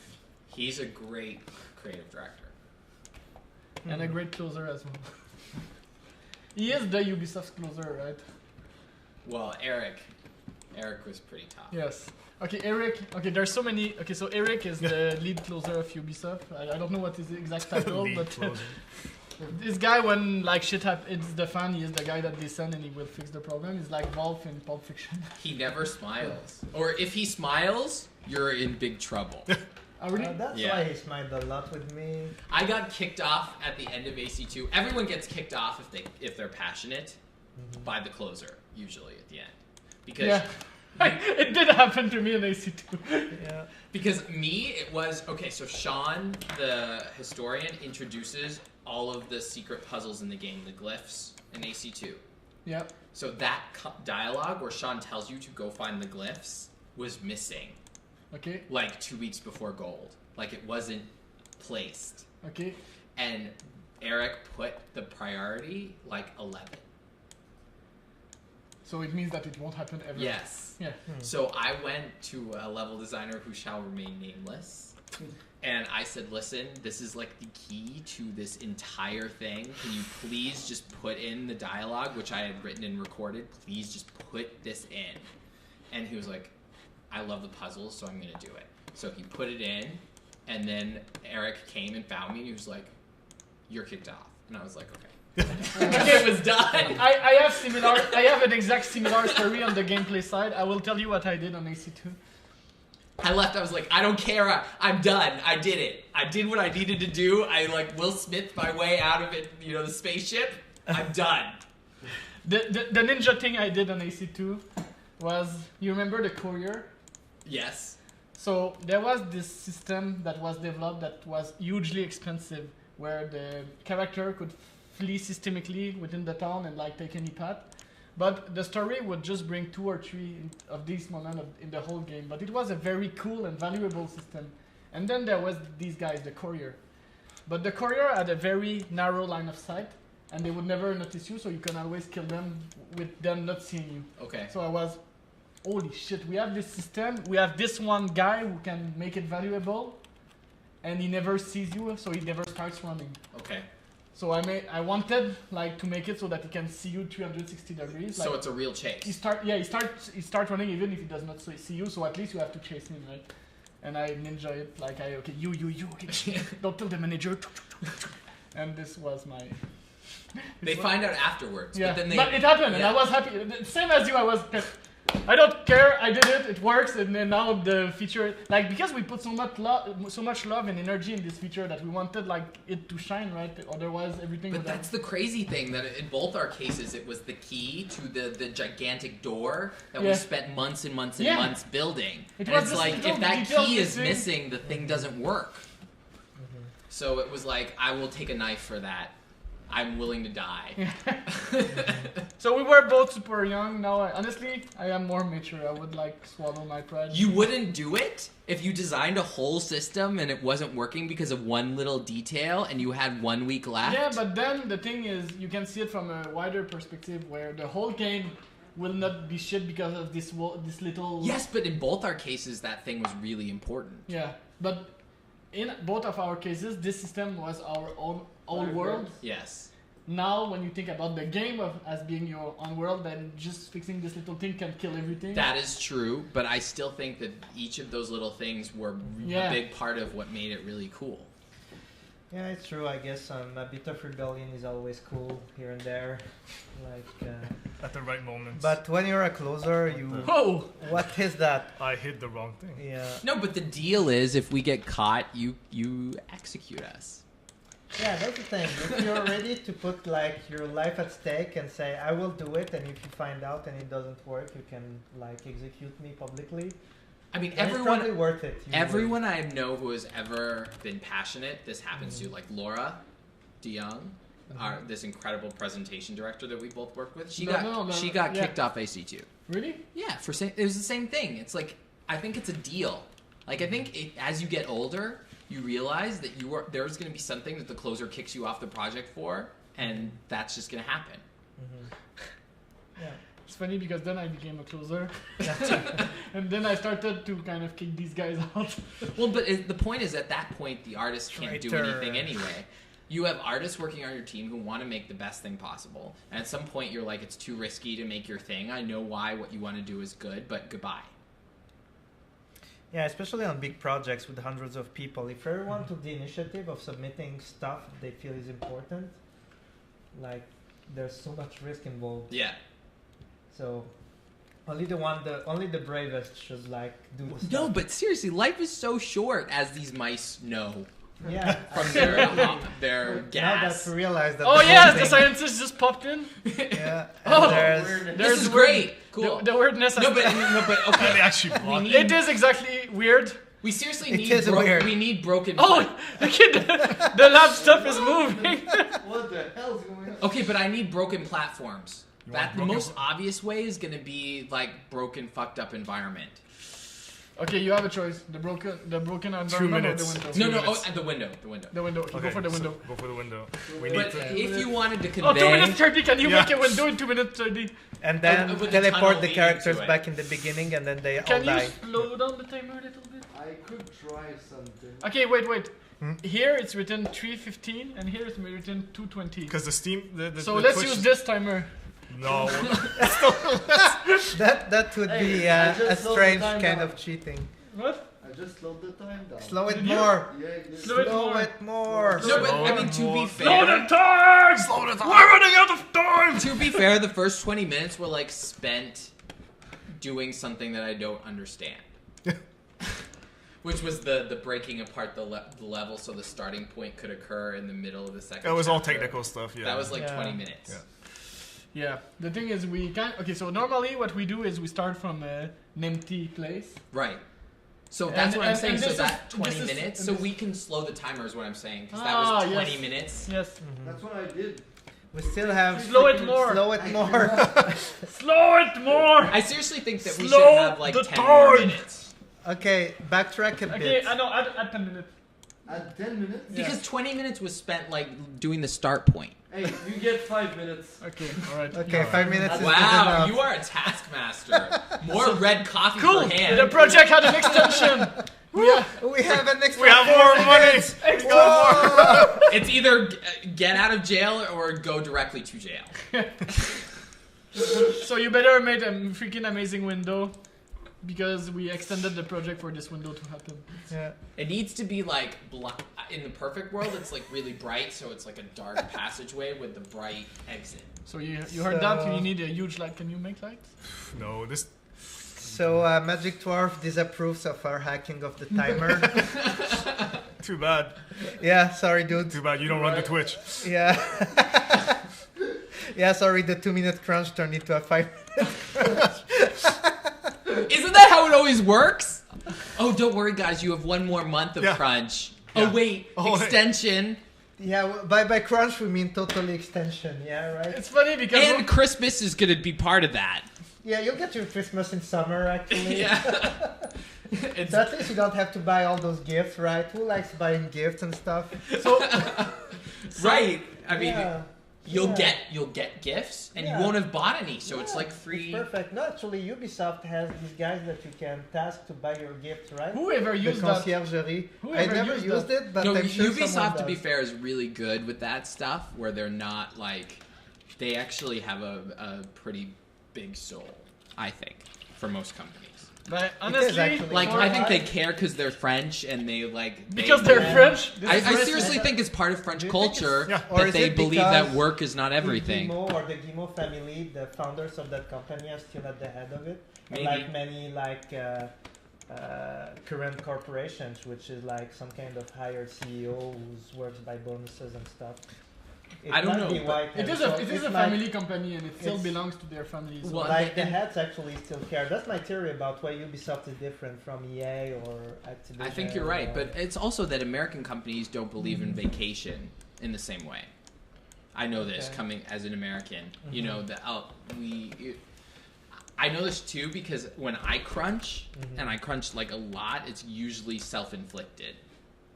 He's a great creative director. And a great closer as well. He is the Ubisoft closer, right? Well, Eric was pretty tough. Yes. Okay, Eric. Okay, there's so many. Okay, so Eric is the lead closer of Ubisoft. I don't know what his exact title, Lead but closer. this guy, when like shit happens, it's the fan. He is the guy that they send and he will fix the problem. He's like Wolf in Pulp Fiction. He never smiles. Or if he smiles, you're in big trouble. Oh, really? That's Yeah. why he smiled a lot with me. I got kicked off at the end of AC2. Everyone gets kicked off if they're passionate by the closer, usually at the end. Because Yeah. It did happen to me in AC2. Yeah. Because me, it was okay. So Sean, the historian, introduces all of the secret puzzles in the game, the glyphs in AC2. Yeah. So that dialogue where Sean tells you to go find the glyphs was missing, Okay. like 2 weeks before Gold. Like it wasn't placed, Okay. and Eric put the priority like 11. So it means that it won't happen ever. Yes. Yeah. So I went to a level designer who shall remain nameless, and I said, listen, this is like the key to this entire thing. Can you please just put in the dialogue, which I had written and recorded? Please just put this in. And he was like, I love the puzzles, so I'm going to do it. So he put it in, and then Eric came and found me, and he was like, you're kicked off. And I was like, okay. It was done. I have an exact similar story on the gameplay side. I will tell you what I did on AC2. I left. I was like, I don't care. I'm done. I did it. I did what I needed to do. I like Will Smith my way out of it. You know, the spaceship. I'm done. The ninja thing I did on AC2 was, you remember the courier? Yes. So there was this system that was developed that was hugely expensive, where the character could flee systemically within the town and like take any path. But the story would just bring 2 or 3 of these moments in the whole game. But it was a very cool and valuable system. And then there was these guys, the courier. But the courier had a very narrow line of sight, and they would never notice you, so you can always kill them with them not seeing you. Okay. So I was, holy shit, we have this system, we have this one guy who can make it valuable, and he never sees you, so he never starts running. Okay. So I wanted like to make it so that he can see you 360 degrees. So Like, it's a real chase. he start running even if he does not see you. So at least you have to chase him, right? And I ninja it like okay, you, okay, don't tell the manager. And this was my. They find out afterwards. Yeah, But then they. it happened, and I was happy. Same as you, I was. I don't care. I did it. It works, and then now the feature, like because we put so much love and energy in this feature that we wanted like it to shine, right? Otherwise, everything. But would that's the crazy thing, that in both our cases, it was the key to the gigantic door that we Yeah. spent months and months and Yeah. months building. It And was it's just like, little if that details key is missing. missing, the thing doesn't work. So it was like, I will take a knife for that. I'm willing to die. So we were both super young. Now, honestly, I am more mature. I would like swallow my pride. You wouldn't do it if you designed a whole system and it wasn't working because of one little detail and you had 1 week left? Yeah, but then the thing is, you can see it from a wider perspective, where the whole game will not be shit because of this little. Yes, but in both our cases, that thing was really important. Yeah, but in both of our cases, this system was our own old world. Yes. Now, when you think about the game as being your own world, then just fixing this little thing can kill everything. That is true, but I still think that each of those little things were a big part of what made it really cool. Yeah, it's true. I guess a bit of rebellion is always cool here and there, like. At the right moments. But when you're a closer, you. Whoa! What is that? I hit the wrong thing. Yeah. No, but the deal is, if we get caught, you execute us. Yeah, that's the thing. If you're ready to put like your life at stake and say, "I will do it," and if you find out and it doesn't work, you can like execute me publicly. I mean, And it's probably worth it. usually. Everyone I know who has ever been passionate, this happens to, like Laura DeYoung, this incredible presentation director that we both worked with. She got kicked off AC2. Really? Yeah, it was the same thing. It's like, I think it's a deal. Like, I think as you get older, you realize that there's going to be something that the closer kicks you off the project for, and that's just going to happen. Mm-hmm. Yeah. It's funny because then I became a closer, and then I started to kind of kick these guys out. Well, but the point is, at that point, the artist can't do anything anyway. You have artists working on your team who want to make the best thing possible, and at some point, you're like, it's too risky to make your thing. I know why what you want to do is good, but goodbye. Yeah, especially on big projects with hundreds of people. If everyone took the initiative of submitting stuff they feel is important, like there's so much risk involved. Yeah. So only the bravest should like do the stuff. No, but seriously, life is so short, as these mice know Yeah. from their Now gas. that we realize that. Oh the yeah, whole the thing- scientist just popped in. Yeah. Oh, there's This is great. Cool. The weirdness. No, but okay. They actually blocked it. It is exactly weird. We seriously It need is weird. we need broken. Oh, look at the lab stuff is moving. What the hell's going on? Okay, but I need broken platforms. You That want the broken most obvious way is going to be like broken, fucked up environment. Okay, you have a choice: the broken environment or the minutes. window. No, 2 no, minutes. at the window, the window. The window. You go for the window. So go for the window. We need But to. if you wanted to Oh, 2 convey, minutes 30. Can you Yeah. make a window in 2 minutes 30? and then with the teleport tunnel the leading characters to it. back in the beginning, and then they all Can you die. slow down the timer a little bit? I could try something. Okay, wait. Hmm? Here it's written 3:15, and here it's written 2:20. Because the Steam. So the let's Twitch- use this timer. No. That would Hey, be I a just slowed strange the time kind down. of cheating. What? I just slowed the time down. Slow it Did you? more. Yeah, yeah. Slow it more. it more. no, but I Slow mean to more. be Slow the fair, time! Slow the time. We're running out of time. to be fair, the first 20 minutes were like spent doing something that I don't understand. Which was the breaking apart the level so the starting point could occur in the middle of the second. It was all chapter. technical stuff. Yeah. That was like Yeah. 20 minutes. Yeah. Yeah, the thing is we can't. Okay, so normally what we do is we start from an empty place. Right. So And- that's what I'm and- saying. and So this that is- 20 this is- minutes. and So this- we can slow the timer is what I'm saying. Because that Ah, was 20 yes. minutes. Yes. That's what I did. We still have Slow it more. Slow it more. Slow it more. I seriously think that we Slow should have like the 10 more time. minutes. Okay, backtrack a Okay, bit. I know. Add 10 minutes. At 10 minutes? Yeah. Because 20 minutes was spent like doing the start point. Hey, you get 5 minutes. Okay, all right. Okay, 5 minutes is good Wow, enough. you are a taskmaster. More red coffee Cool. per hand. The project had an extension. Yeah. We have an extra. We have 4 more money. minutes. Whoa. It's either get out of jail or go directly to jail. So you better made a freaking amazing window, because we extended the project for this window to happen. Yeah. It needs to be like in the perfect world. It's like really bright, so it's like a dark passageway with the bright exit. So you heard that? You need a huge light. Can you make lights? No, this. So Magic Dwarf disapproves of our hacking of the timer. Too bad. Yeah, sorry, dude. Too bad you don't run the Twitch. Yeah. Yeah, sorry, the 2-minute crunch turned into a 5-minute. Isn't that how it always works? Oh, don't worry, guys. You have one more month of Yeah. crunch. Yeah. Oh wait, Oh, wait. extension Yeah, by crunch we mean totally extension, yeah, right? It's funny because and Christmas is gonna be part of that. Yeah, you'll get your Christmas in summer, actually. Yeah. It's, So at least you don't have to buy all those gifts, right? Who likes buying gifts and stuff? so right. I mean, yeah. you'll get gifts, and you won't have bought any, so it's like free. It's perfect. No, actually, Ubisoft has these guys that you can task to buy your gift, right? Whoever used that? Conciergerie. I Whoever never used used it, but No, I'm sure Ubisoft, someone to be does. fair, is really good with that stuff, where they're not like, they actually have a pretty big soul, I think, for most companies. But honestly, actually. Like, for- I think they care because they're French and they like. because they're French. This I is racist. seriously think it's part of French Do you think culture it's- Or that is they it believe because that work is not everything. The Guillemot family, the founders of that company, are still at the head of it. Maybe. Like many current corporations, which is like some kind of hired CEO who works by bonuses and stuff. It I don't might know, be but white It is hair, a so it is it's a like- family company and it still it's- belongs to their families. Well, Like the and- heads actually still care. That's my theory about why Ubisoft is different from EA or Activision. I think you're right, or- but it's also that American companies don't believe in vacation in the same way. I know this Okay. coming as an American. You know that I know this too because when I crunch, and I crunch like a lot, it's usually self-inflicted.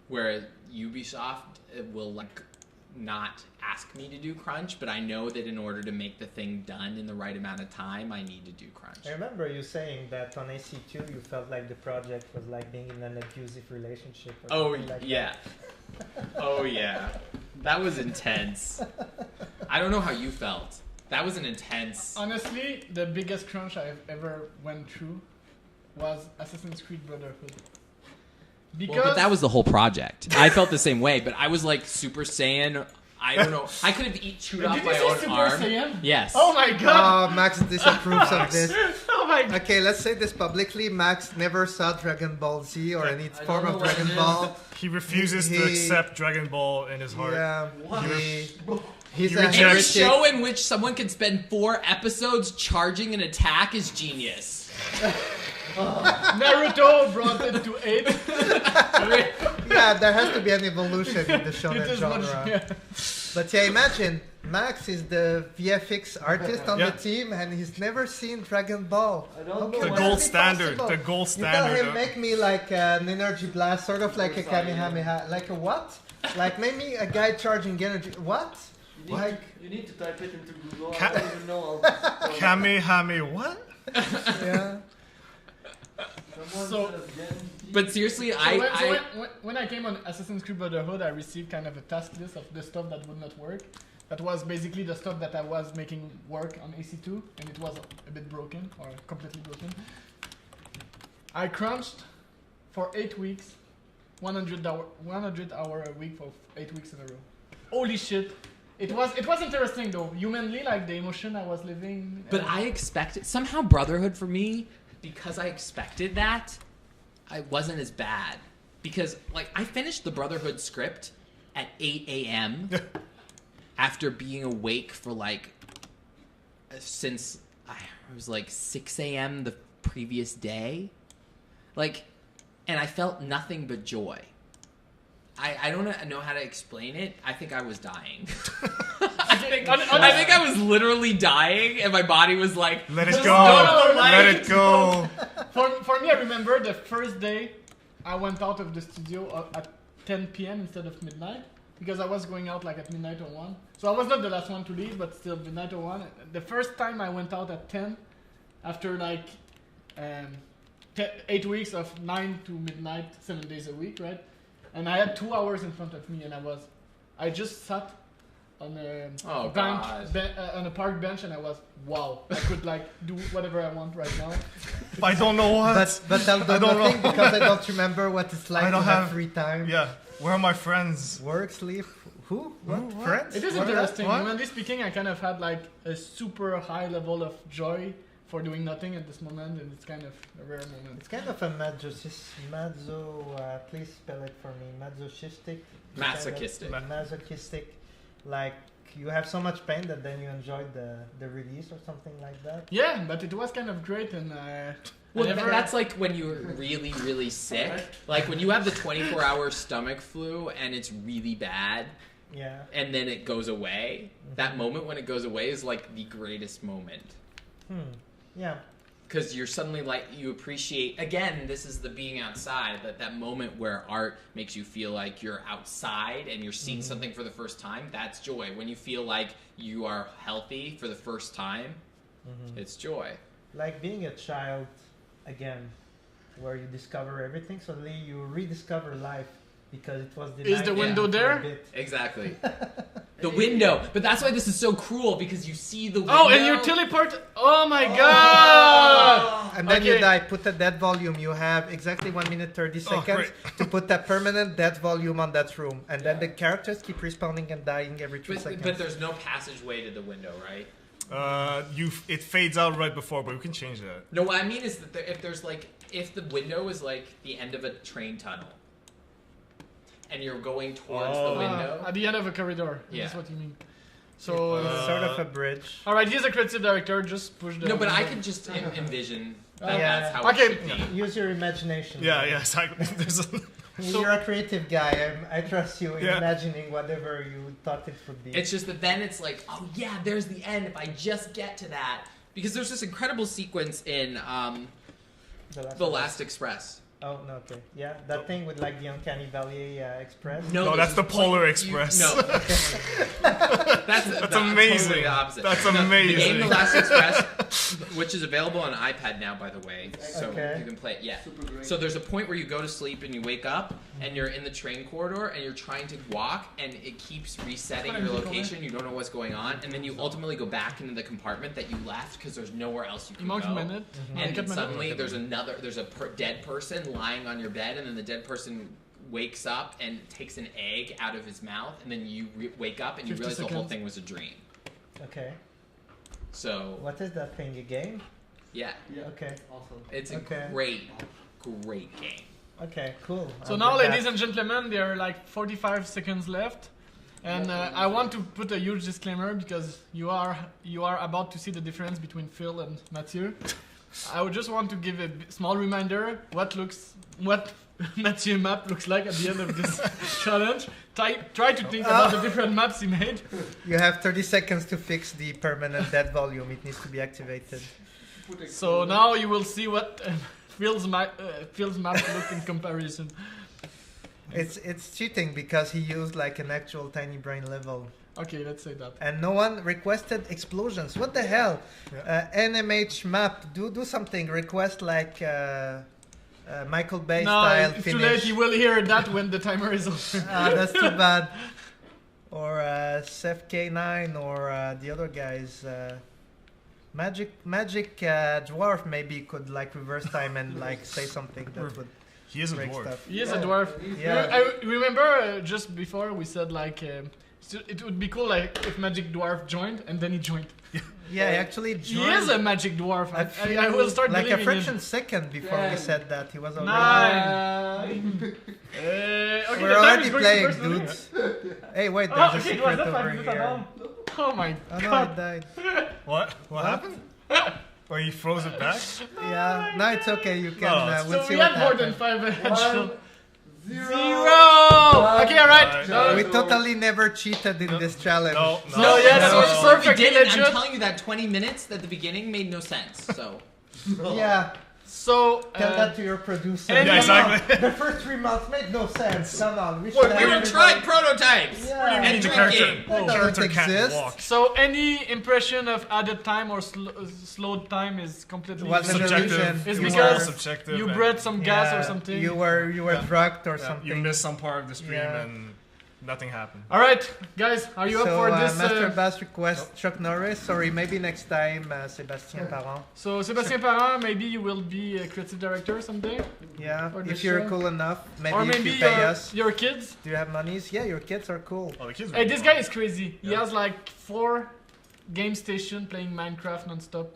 Whereas Ubisoft will like not ask me to do crunch, but I know that in order to make the thing done in the right amount of time, I need to do crunch. I remember you saying that on AC2 you felt like the project was like being in an abusive relationship. Or Oh something like yeah. Oh yeah. That was intense. I don't know how you felt. That was an intense. Honestly, the biggest crunch I've ever went through was Assassin's Creed Brotherhood. Because Well, but that was the whole project. I felt the same way, but I was like Super Saiyan. I don't know. I could have chewed Did off you my say own Super arm. Saiyan? Yes. Oh my god! Oh, Max disapproves of this. Oh my god! Okay, let's say this publicly. Max never saw Dragon Ball Z or any I form don't of know what Dragon it is. Ball. He refuses to He- accept Dragon Ball in his heart. Yeah, What? he's He a rejects- And a heretic. show in which someone can spend 4 episodes charging an attack is genius. Naruto brought it to 8. Yeah, there has to be an evolution in the It shonen is much, genre. yeah. But yeah, imagine Max is the VFX artist on Yeah. the team, and he's never seen Dragon Ball. I don't Okay, know The what- gold gold be standard. possible? The gold You tell standard. him, make me like an energy blast, sort of like a Super Saiyan. Kamehameha. Like a what? Like maybe a guy charging energy. What? You need, Like- you need to type it into Google. Ka- I don't even know all this stuff. Kamehame what? Yeah. Someone So- says Gen Z. But seriously, So when I came on Assassin's Creed Brotherhood, I received kind of a task list of the stuff that would not work. That was basically the stuff that I was making work on AC2, and it was a bit broken or completely broken. I crunched for 8 weeks, 100 hour a week for 8 weeks in a row. Holy shit! It was interesting though. Humanly, like the emotion I was living. But I expected somehow Brotherhood for me, because I expected that, I wasn't as bad. Because like I finished the Brotherhood script at 8 a.m. after being awake for like since I was like 6 a.m. the previous day. Like, and I felt nothing but joy. I don't know how to explain it. I think I was dying. I think I was literally dying, and my body was like, Let it Just go. don't Let like it go. For me, I remember the first day I went out of the studio at 10 p.m. instead of midnight because I was going out like at midnight or 1. So I was not the last one to leave, but still midnight or 1. The first time I went out at 10 after like 8 weeks of 9 to midnight, 7 days a week, right? And I had 2 hours in front of me, and I just sat on a Oh, bank, God. on a park bench, and I was wow. I could like do whatever I want right now. I don't know what. But I'll do I don't nothing know. because I don't remember what it's like I to don't have have- free time. Yeah. Where are my friends? Work, sleep. Who? What? What? Friends? It is What? interesting. What? Humanly speaking, I kind of had like a super high level of joy for doing nothing at this moment, and it's kind of a rare moment. It's kind of a please spell it for me. Masochistic. Masochistic. Masochistic. Like you have so much pain that then you enjoy the release or something like that. Yeah, but it was kind of great, and well, I never- that's like when you're really, really sick. Like when you have the 24-hour stomach flu and it's really bad, Yeah. and then it goes away. That moment when it goes away is like the greatest moment. Yeah. because you're suddenly like you appreciate again. This is the being outside. That moment where art makes you feel like you're outside and you're seeing something for the first time. That's joy. When you feel like you are healthy for the first time, it's joy. Like being a child again, where you discover everything. Suddenly you rediscover life because it was denied. Is the window for a there? bit. Exactly. The window. But that's why this is so cruel, because you see the window. Oh, and you teleport. Oh my god! And then you Okay. die. Put a dead volume. You have exactly 1 minute 30 seconds great. to put that permanent dead volume on that room. And then the characters keep respawning and dying every 3 seconds. But there's no passageway to the window, right? It fades out right before, but we can change that. No, what I mean is that if the window is like the end of a train tunnel, and you're going towards the window. At the end of a corridor. Yeah. That's what you mean. So, It's sort of a bridge. all right, he's a creative director. Just push the. No, but I window. can just envision that Yeah. that's how Okay. it should be. Use your imagination. Yeah, exactly. There's a, You're a creative guy. I trust you in Yeah. imagining whatever you thought it would be. It's just that then it's like, oh yeah, there's the end. If I just get to that, because there's this incredible sequence in The Last Express. Oh, no, okay. Yeah, that thing with like the Uncanny Valley Express. No, there's that's this the Polar point Express. No, that's amazing. Totally the opposite. That's No, the amazing. game The Last Express, which is available on iPad now, by the way, so Okay. you can play it. Yeah. Super great. So there's a point where you go to sleep and you wake up and you're in the train corridor and you're trying to walk and it keeps resetting your location. You don't know what's going on, and then you ultimately go back into the compartment that you left because there's nowhere else you Il can manque une go. minute. And Quatre minutes. suddenly there's a dead person lying on your bed, and then the dead person wakes up and takes an egg out of his mouth, and then you wake up and you 50 realize the whole seconds. thing was a dream. Okay. So What is that thing? A game? yeah, Yeah. Okay. Awesome. it's a Okay. great game. Okay, cool. So I'll now, get ladies that. and gentlemen, there are like 45 seconds left, and I want to put a huge disclaimer because you are about to see the difference between Phil and Mathieu. I would just want to give a small reminder what Mathieu map looks like at the end of this challenge. Try to think about the different maps he made. You have 30 seconds to fix the permanent dead volume. It needs to be activated. So now you will see what Phil's map look in comparison. It's cheating because he used like an actual tiny brain level. Okay, let's say that. And no one requested explosions. What the hell? NMH map, do something. Request like Michael Bay No, style it's finish. too late. You will hear that when the timer is over. That's too bad. Or Seth K9 or the other guys. Magic Dwarf maybe could like reverse time and like say something that would he is a break dwarf. stuff. He is a dwarf. Yeah. I remember just before we said like it would be cool like if Magic Dwarf joined and then he joined. Yeah, actually He is a Magic Dwarf. feel I will start like a believing fraction it. second before we said that he was already. 9. Okay, We're the time already is going playing, personally. dudes. Hey, wait, there's Oh, a okay, secret was that 5 over minutes here. avant? Oh my Oh no, god. it died. What happened? Or he froze it back? Yeah, no, it's okay. You can. No, We'll So see we what had more than happens. 5 actual. 0. Okay, alright. Alright. We totally never cheated in this challenge. No, yeah, that was So if you perfectly didn't, I'm legit. telling you that 20 minutes at the beginning made no sense. So Yeah, So tell that to your producer. and Yeah, exactly. The first 3 months made no sense. Come on, we we should have were trying prototypes Yeah. and The drinking. character can't exists. walk. So any impression of added time or slowed time is completely Was an Subjective. illusion. It's It was because all subjective. you and- bred some gas Yeah, or something. You were drugged or yeah, something. you missed some part of the stream Yeah. and nothing happened. All right, guys, are you up So for this? Master Bass request Chuck Norris. Sorry, maybe next time Sébastien Parent. So Sébastien Parent, maybe you will be a creative director someday, Yeah, Or the if you're show. cool enough. Maybe, or if maybe you pay us. your kids. Do you have monies? Yeah, your kids are cool. Oh, the kids are Hey, this fun. guy is crazy. He Yeah. has like 4 game stations playing Minecraft non-stop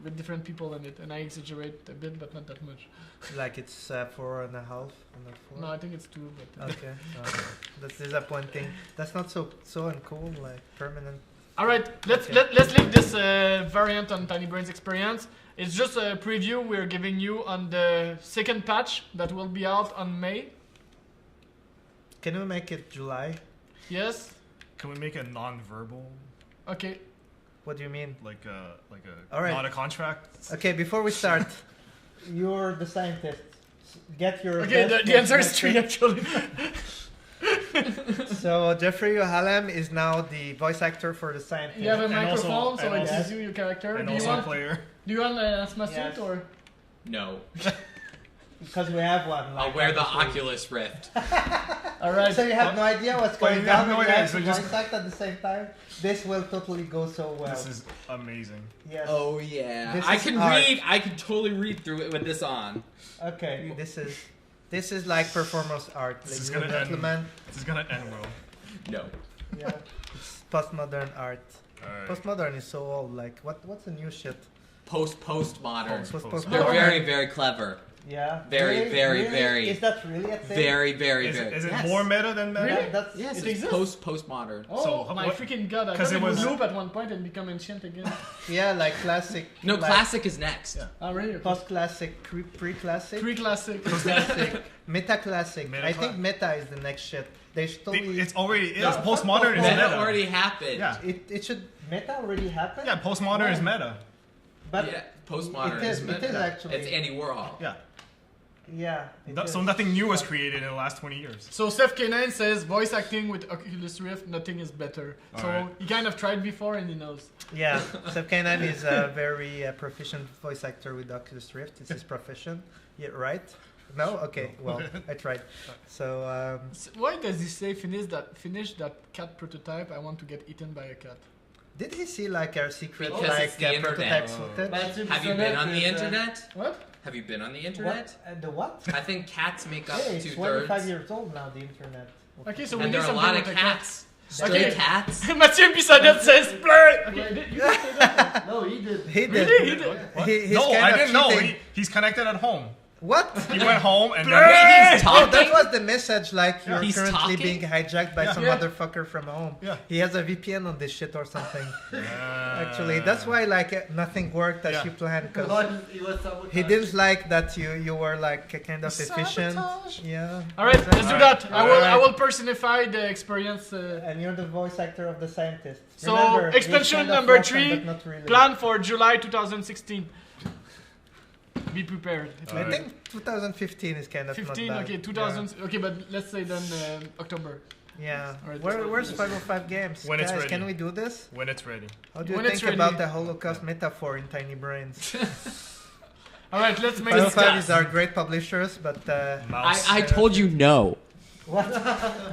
with different people in it, and I exaggerate a bit, but not that much. Like it's 4.5, not 4. No, I think it's 2. But Okay, that's disappointing. That's not so uncool. Like permanent. all right, let's leave this variant on Tiny Brains Experience. It's just a preview we're giving you on the second patch that will be out on May. Can we make it July? Yes. Can we make a non-verbal? Okay. What do you mean? Like a All right. not a contract. Okay, before we start, you're the scientist. Get your. Okay, best the answer is guess. 3 actually. So Jeffrey Yohalem is now the voice actor for the scientist. You have a And also- microphone, so and it also- gives you your character. And Do you also a want player. a Asma Yes. suit or? No. Because we have one. I'll wear the Oculus Rift. All right. So you have no idea what's Well, going you have on. no and you idea, have so to just- voice act at the same time. This will totally go so well. This is amazing. Yes. Oh yeah. This I is can art. read. I can totally read through it with this on. Okay. This is like performance art, This is ladies and gonna end. gentlemen. This is gonna end well. No. Yeah. It's postmodern art. Alright. Postmodern is so old. Like what's the new shit? Postmodern. Post- They're Modern. very clever. Yeah. Very, very, really? very- Is that really a thing? Very, very, Is very. it Yes. more meta than meta? Really? That's Yes, It it's exists? postmodern. Oh So, my what- freaking god! I 'cause thought it it would was- loop at one point and become ancient again. yeah, like classic. No, like classic is next. Yeah. Oh really? Post-classic, pre-classic, Pre-classic. classic, meta-classic. Meta I think meta is the next shit. They should totally. It's already is. Yeah. Postmodern is Meta meta. already happened. Yeah. It should meta already happen. Yeah, postmodern is Why? meta. But Yeah, postmodern it is. is It is meta. actually. It's Andy Warhol. Yeah. Yeah. it is. So nothing new was created in the last 20 years. So Seth K9 says voice acting with Oculus Rift, nothing is better. So Alright. he kind of tried before and he knows. Yeah, Seb Kanan is a very proficient voice actor with Oculus Rift. It's his profession. Yeah, right? No? Okay, well, I tried. So, Why does he say finish that cat prototype? I want to get eaten by a cat. did he see like our secret Because it's the internet. prototype Oh. footage? Have you been on the internet? What? Have you been on the internet? What? The what? I think cats make up Hey, it's 2/3. 25 years old now, the internet. Okay, so we And need there are a something lot of with a cat. cats. Stray Okay. cats. Mathieu Bissonnette says blur. Okay, you can say that. No, he did. He did. Really? He did. What? He's No, kind I of didn't know. cheating. He's connected at home. What? He went home and Wait, he's Oh, talking. that was the message, like you're He's currently talking? being hijacked by Yeah. some Yeah. motherfucker from home. Yeah. He has a VPN on this shit or something. then Actually, that's why like nothing worked as Yeah. you planned, because He was sabotaged. he didn't like that you were like kind of efficient. Sabotage. Yeah. All right, let's do Alright. that. I Alright. will personify the experience. And you're the voice actor of the scientist. So, Remember, he's expansion kind of number awesome, 3, but not really. Plan for July 2016. Be prepared. It I will be think 2015 is kind of 15. not bad. Okay, 2000. Okay, but let's say then October. Yeah. Alright. Where's 505 Games? When it's Guys, ready. can we do this? when it's ready. How do you When it's think about ready. the Holocaust metaphor in Tiny Brains? All right, let's make this. 505 is our great publishers, but Mouse. I told you no. what?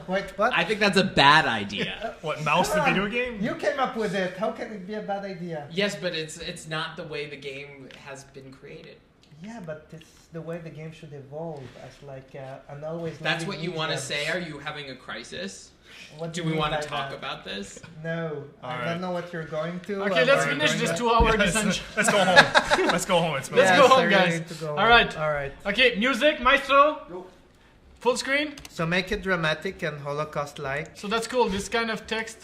Wait, what? I think that's a bad idea. What, Mouse the video game? You came up with it. How can it be a bad idea? Yes, but it's not the way the game has been created. Yeah, but it's the way the game should evolve as like an always. That's living what you want to medium. say? Are you having a crisis? What Do you we mean want by to talk that? about this? No, I Alright. don't know what you're going to. Okay, I'm let's already finish going this to- 2-hour Yes, dissension. let's go home. Let's go home. It's Let's Yes, go home, I really guys. need to go All home. right. All right. Okay, music, maestro. Yo. Full screen. So make it dramatic and Holocaust-like. So that's cool. This kind of text.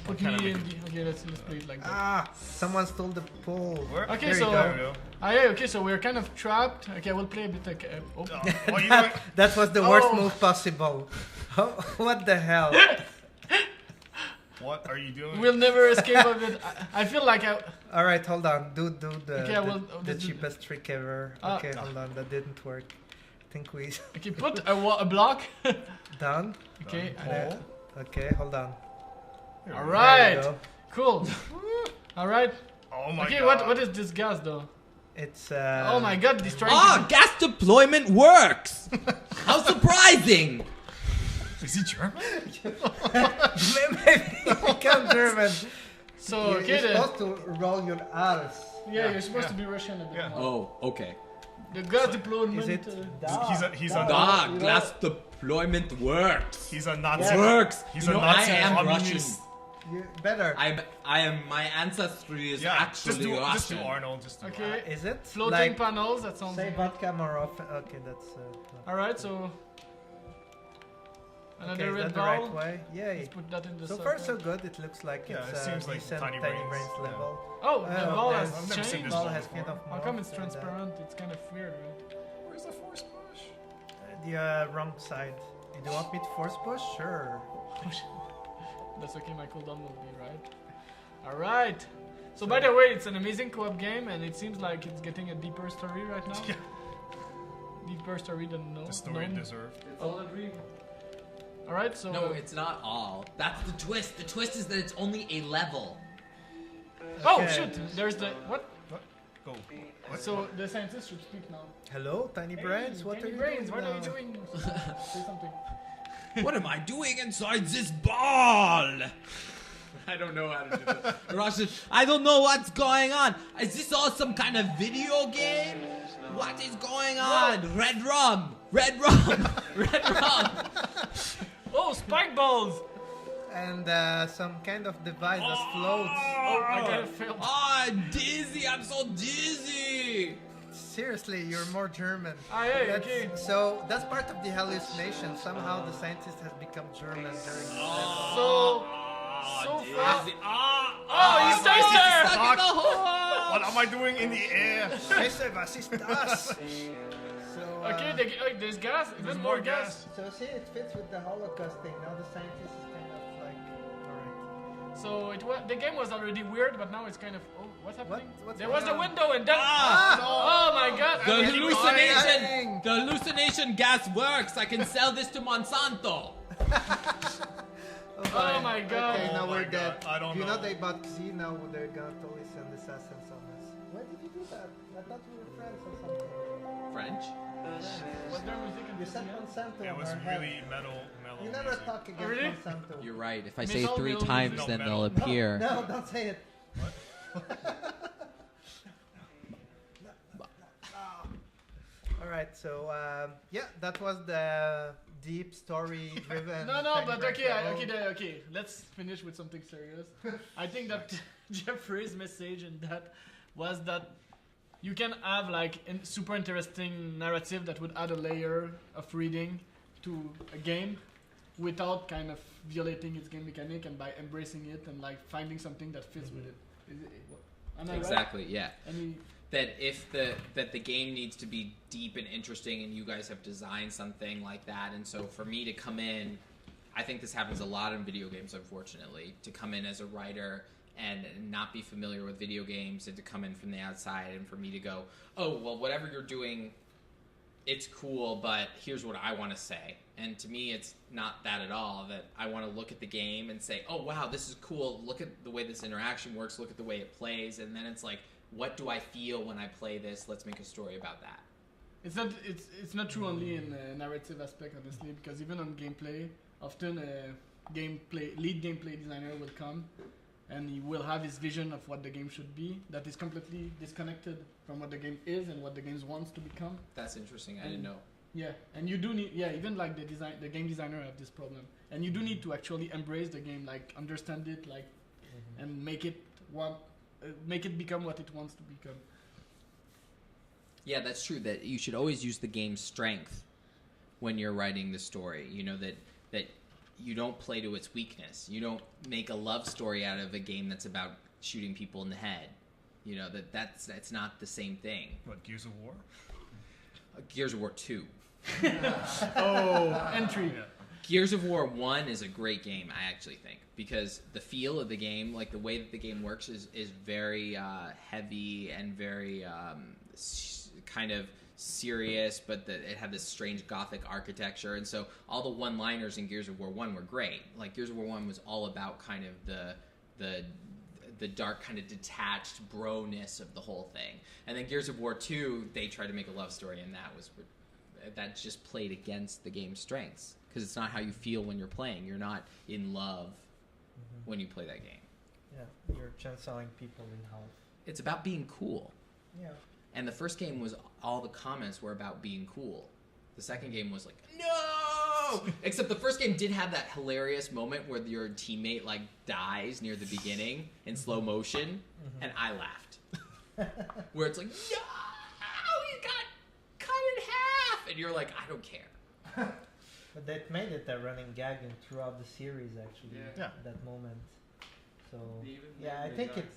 Put me kind of in. Okay, let's play it like that. Ah, someone stole the pole. Where? Okay, There you so- go. There we go. Ah, yeah, okay, so we're kind of trapped. Okay, we'll play a bit like. Oh. Oh, what are you doing? That was the worst Oh. move possible. What the hell? What are you doing? We'll never escape of it. I feel like I. All right, hold on. Do the Okay, I will- the do- cheapest trick ever. Ah. Okay, hold on. That didn't work. I think we Okay, put a block. done. Okay. Hole. Okay, hold on. Here we All go. right. There you go. Cool. All right. Oh my Okay, god. what is this gas though? It's Oh my god, this trying Ah, gas deployment works! How surprising! Is he German? Maybe you become German. So You're okay, then. supposed to roll your R's. Yeah, you're supposed yeah. to be Russian a bit Yeah. more. Oh, okay. The gas deployment. Is it? He's a Ah, you know- gas deployment works! He's a Nazi. Yeah. Works! He's You a know, Nazi I am communist. Russian. You better. I am. My ancestry is Yeah, actually just do Russian. Arnold. Just do Okay. Is it? Floating like, panels. That sounds. say vodka more often. Okay, that's. All right, so Okay, another is red that the ball. right way? Yay. Let's put that in the So circle. far, so good. It looks like Yeah, it's it seems like decent Tiny Brains, yeah. level. Oh, the Oh, ball there's- has I've never seen changed. this Ball one has before. kind of How come it's morphed and, transparent? It's kind of weird, right? Where's the force push? The wrong side. You do want me to force push? Sure. That's okay. My cooldown will be right. All right. So by the way, it's an amazing co-op game, and it seems like it's getting a deeper story right now. Yeah. Deeper story than The story known. deserved. It's all a dream. All right. So No, it's not all. That's the twist. The twist is that it's only a level. oh Okay. shoot! There's the what? What? Go. What? So the scientist should speak now. Hello, Tiny Brains. What Tiny are you brains, doing what are you now? doing? Say something. What am I doing inside this ball? I don't know how to do that. Russian. I don't know what's going on. Is this all some kind of video game? What is going on? Red rum. Red rum. Red rum. Oh, spike balls! And some kind of device that floats. Oh, I kind of failed. Oh, I'm dizzy. I'm so dizzy. Seriously, you're more German. Ah, yeah, That's- okay. So that's part of the hallucination. Somehow the scientist has become German during this level. So Dizzy. fast. Ah. Oh, he's stuck there! Stuck in the hole. What am I doing in the air? Ese, was ist das? So, Okay, there's gas. Is There's there more more gas? so see, it fits with the Holocaust thing. Now the scientist is kind of like, alright. So the game was already weird, but now it's kind of what's happening? What's There was a going on? window and then Ah! oh my god! The I'm getting hallucination. The hallucination gas works. I can sell this to Monsanto. Oh my god! Okay, now Oh we're my dead. God, I don't You know know. they bought Xi, now they're gonna totally send assassins on us. Why did you do that? I thought we were friends or something. French. Was there music in You this said game? Monsanto It on was our head. really mellow You never music. talk against Really? Monsanto. You're right. If I Miss say all 3 the times, no then metal. they'll appear. No, don't say it. All right, so yeah, that was the deep story-driven. No, no, Tiny but Brains okay, level. okay. Let's finish with something serious. I think that Jeffrey's message in that was that you can have like a super interesting narrative that would add a layer of reading to a game without kind of violating its game mechanic and by embracing it and like finding something that fits with it. Am I right? Exactly. Yeah. Any, That if the game needs to be deep and interesting, and you guys have designed something like that, and so for me to come in, I think this happens a lot in video games, unfortunately, to come in as a writer and not be familiar with video games, and to come in from the outside, and for me to go, oh well, whatever you're doing, it's cool, but here's what I want to say. And to me, it's not that at all. That I want to look at the game and say, oh wow, this is cool. Look at the way this interaction works. Look at the way it plays, and then it's like, what do I feel when I play this? Let's make a story about that. it's not true only in the narrative aspect, honestly, because even on gameplay, often a lead gameplay designer will come and he will have his vision of what the game should be that is completely disconnected from what the game is and what the game wants to become. That's interesting. I didn't know. Yeah, and you do need, even like the game designer have this problem, and you do need to actually embrace the game, like understand it, like, and make it become what it wants to become. Yeah, that's true. That you should always use the game's strength when you're writing the story. You know that you don't play to its weakness. You don't make a love story out of a game that's about shooting people in the head. You know that's not the same thing. What, Gears of War? Gears of War 2. Entry. Yeah. Gears of War 1 is a great game, I actually think, because the feel of the game, like the way that the game works, is very heavy and very kind of serious, but it had this strange gothic architecture, and so all the one-liners in Gears of War 1 were great. Like Gears of War 1 was all about kind of the dark kind of detached bro-ness of the whole thing. And then Gears of War 2, they tried to make a love story, and that just played against the game's strengths. Because it's not how you feel when you're playing. You're not in love when you play that game. Yeah, you're channeling people in half. It's about being cool. Yeah. And the first game was all the comments were about being cool. The second game was like, no! Except the first game did have that hilarious moment where your teammate like dies near the beginning in slow motion, and I laughed. Where it's like, no! You got cut in half! And you're like, I don't care. But that made it a running gag in throughout the series, actually. Yeah. That moment. So They even yeah, I made think the it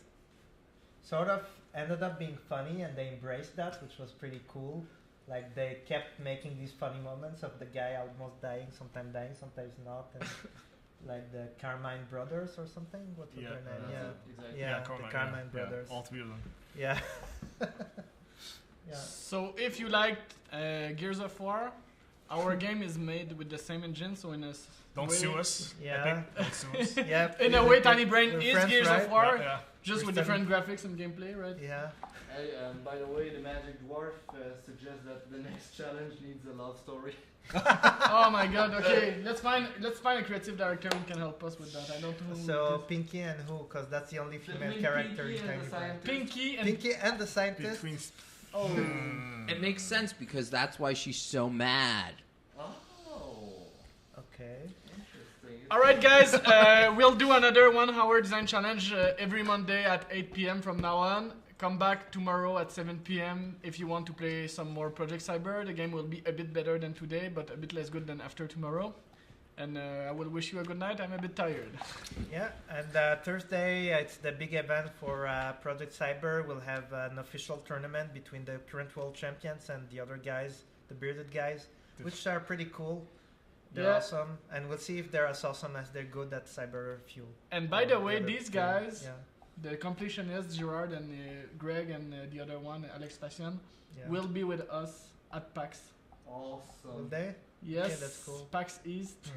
sort of ended up being funny, and they embraced that, which was pretty cool. Like they kept making these funny moments of the guy almost dying, sometimes not, and like the Carmine brothers or something. What was Yeah, their name? that's Yeah, it, exactly. yeah, Carmine, the Carmine yeah, brothers. all three of them. Yeah. Yeah. So if you liked Gears of War, our game is made with the same engine. So in a Don't way, sue us. Yeah. I think. Don't sue us. Yeah. In a way, Tiny Brain We're is friends, Gears right? of War, Yeah, yeah. just We're with different graphics and gameplay, right? Yeah. Hey, by the way, the Magic Dwarf suggests that the next challenge needs a love story. Oh my God! Okay, let's find a creative director who can help us with that. I don't know. So Pinky and who? Because that's the only female Pinky character in and Tiny the Brain. scientist. Pinky and Pinky and the scientist. Between. oh. It makes sense because that's why she's so mad. Oh, Okay. interesting. All right, guys, we'll do another 1 hour design challenge every Monday at 8 p.m. from now on. Come back tomorrow at 7 p.m. if you want to play some more Project Cyber. The game will be a bit better than today, but a bit less good than after tomorrow. And I will wish you a good night. I'm a bit tired. Yeah, and Thursday it's the big event for Project Cyber. We'll have an official tournament between the current world champions and the other guys, the bearded guys, which are pretty cool. They're Yeah. awesome, and we'll see if they're as awesome as they're good at Cyber Fuel. And by the Or way, other these game. guys, Yeah. the completionists, Gerard and Greg, and the other one, Alex Passion, Yeah. will be with us at PAX. Will Awesome. they? Yes, Okay, that's cool. PAX East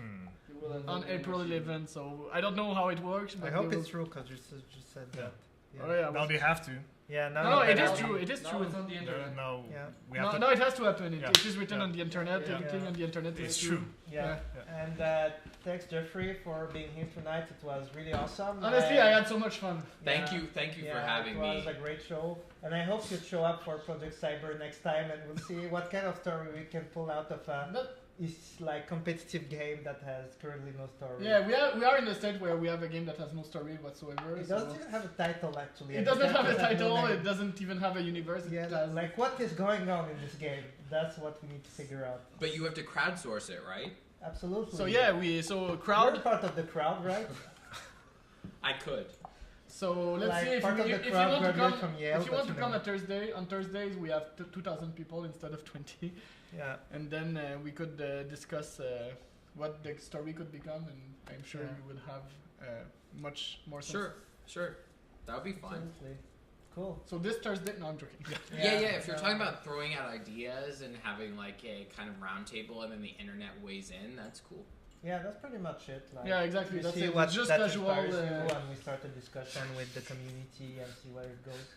You will end on up in April machine. 11th. So I don't know how it works, but I hope we it's will- true because you just said that. Yeah. Oh yeah, Now they have to. Yeah. Now No, you it better- is true. It is Now true. it's on the internet. No, Yeah. we have No, to. no, it has to happen. Yeah. It is written Yeah. on the internet. Yeah. Everything Yeah. on the internet It's is true. Yeah. Yeah. And thanks Jeffrey for being here tonight. It was really awesome. Honestly, I had so much fun. Thank Yeah. you Yeah, for having it was me. a great show, and I hope you show up for Project Cyber next time, and we'll see what kind of story we can pull out of But this like competitive game that has currently no story. yeah, we are in the state where we have a game that has no story whatsoever. It so- doesn't even have a title actually. It and the doesn't have a characters no title. name. It doesn't even have a universe. It Yeah, has- like what is going on in this game? That's what we need to figure out. But you have to crowdsource it, right? Absolutely. So yeah, You're crowd. part of the crowd, right? I could. So let's Like see if part you, of the if you crowd want to graduate come. from Yale, If you want to but come know. on Thursday, on Thursdays we have 2,000 people instead of 20, Yeah. and then we could discuss what the story could become, and I'm sure Yeah. you would have much more. sense. Sure. That would be fun. Absolutely. Cool. So this Thursday, no, I'm joking. Yeah. If you're talking about throwing out ideas and having like a kind of roundtable and then the internet weighs in, that's cool. Yeah, that's pretty much it. Like, Yeah, exactly, we that's see it. what Just that casual, inspires you, and we start a discussion with the community and see where it goes.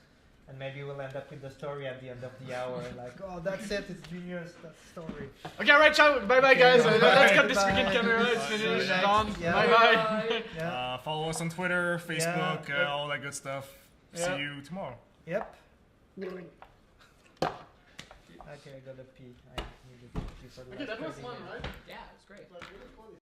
And maybe we'll end up with the story at the end of the hour, like, oh, that's it, it's Junior's that story. Okay, alright, ciao. Bye bye, Okay, guys. bye. Let's cut this Bye. freaking camera. It's See you finished. next. Done. Yeah. Bye bye. Yeah. Follow us on Twitter, Facebook, Yeah. all that good stuff. Yeah. See you tomorrow. Yep. Okay, I gotta pee. I needed to pee for the Okay, last that was 30 fun, minutes. right? Yeah, it's great. Like, really cool.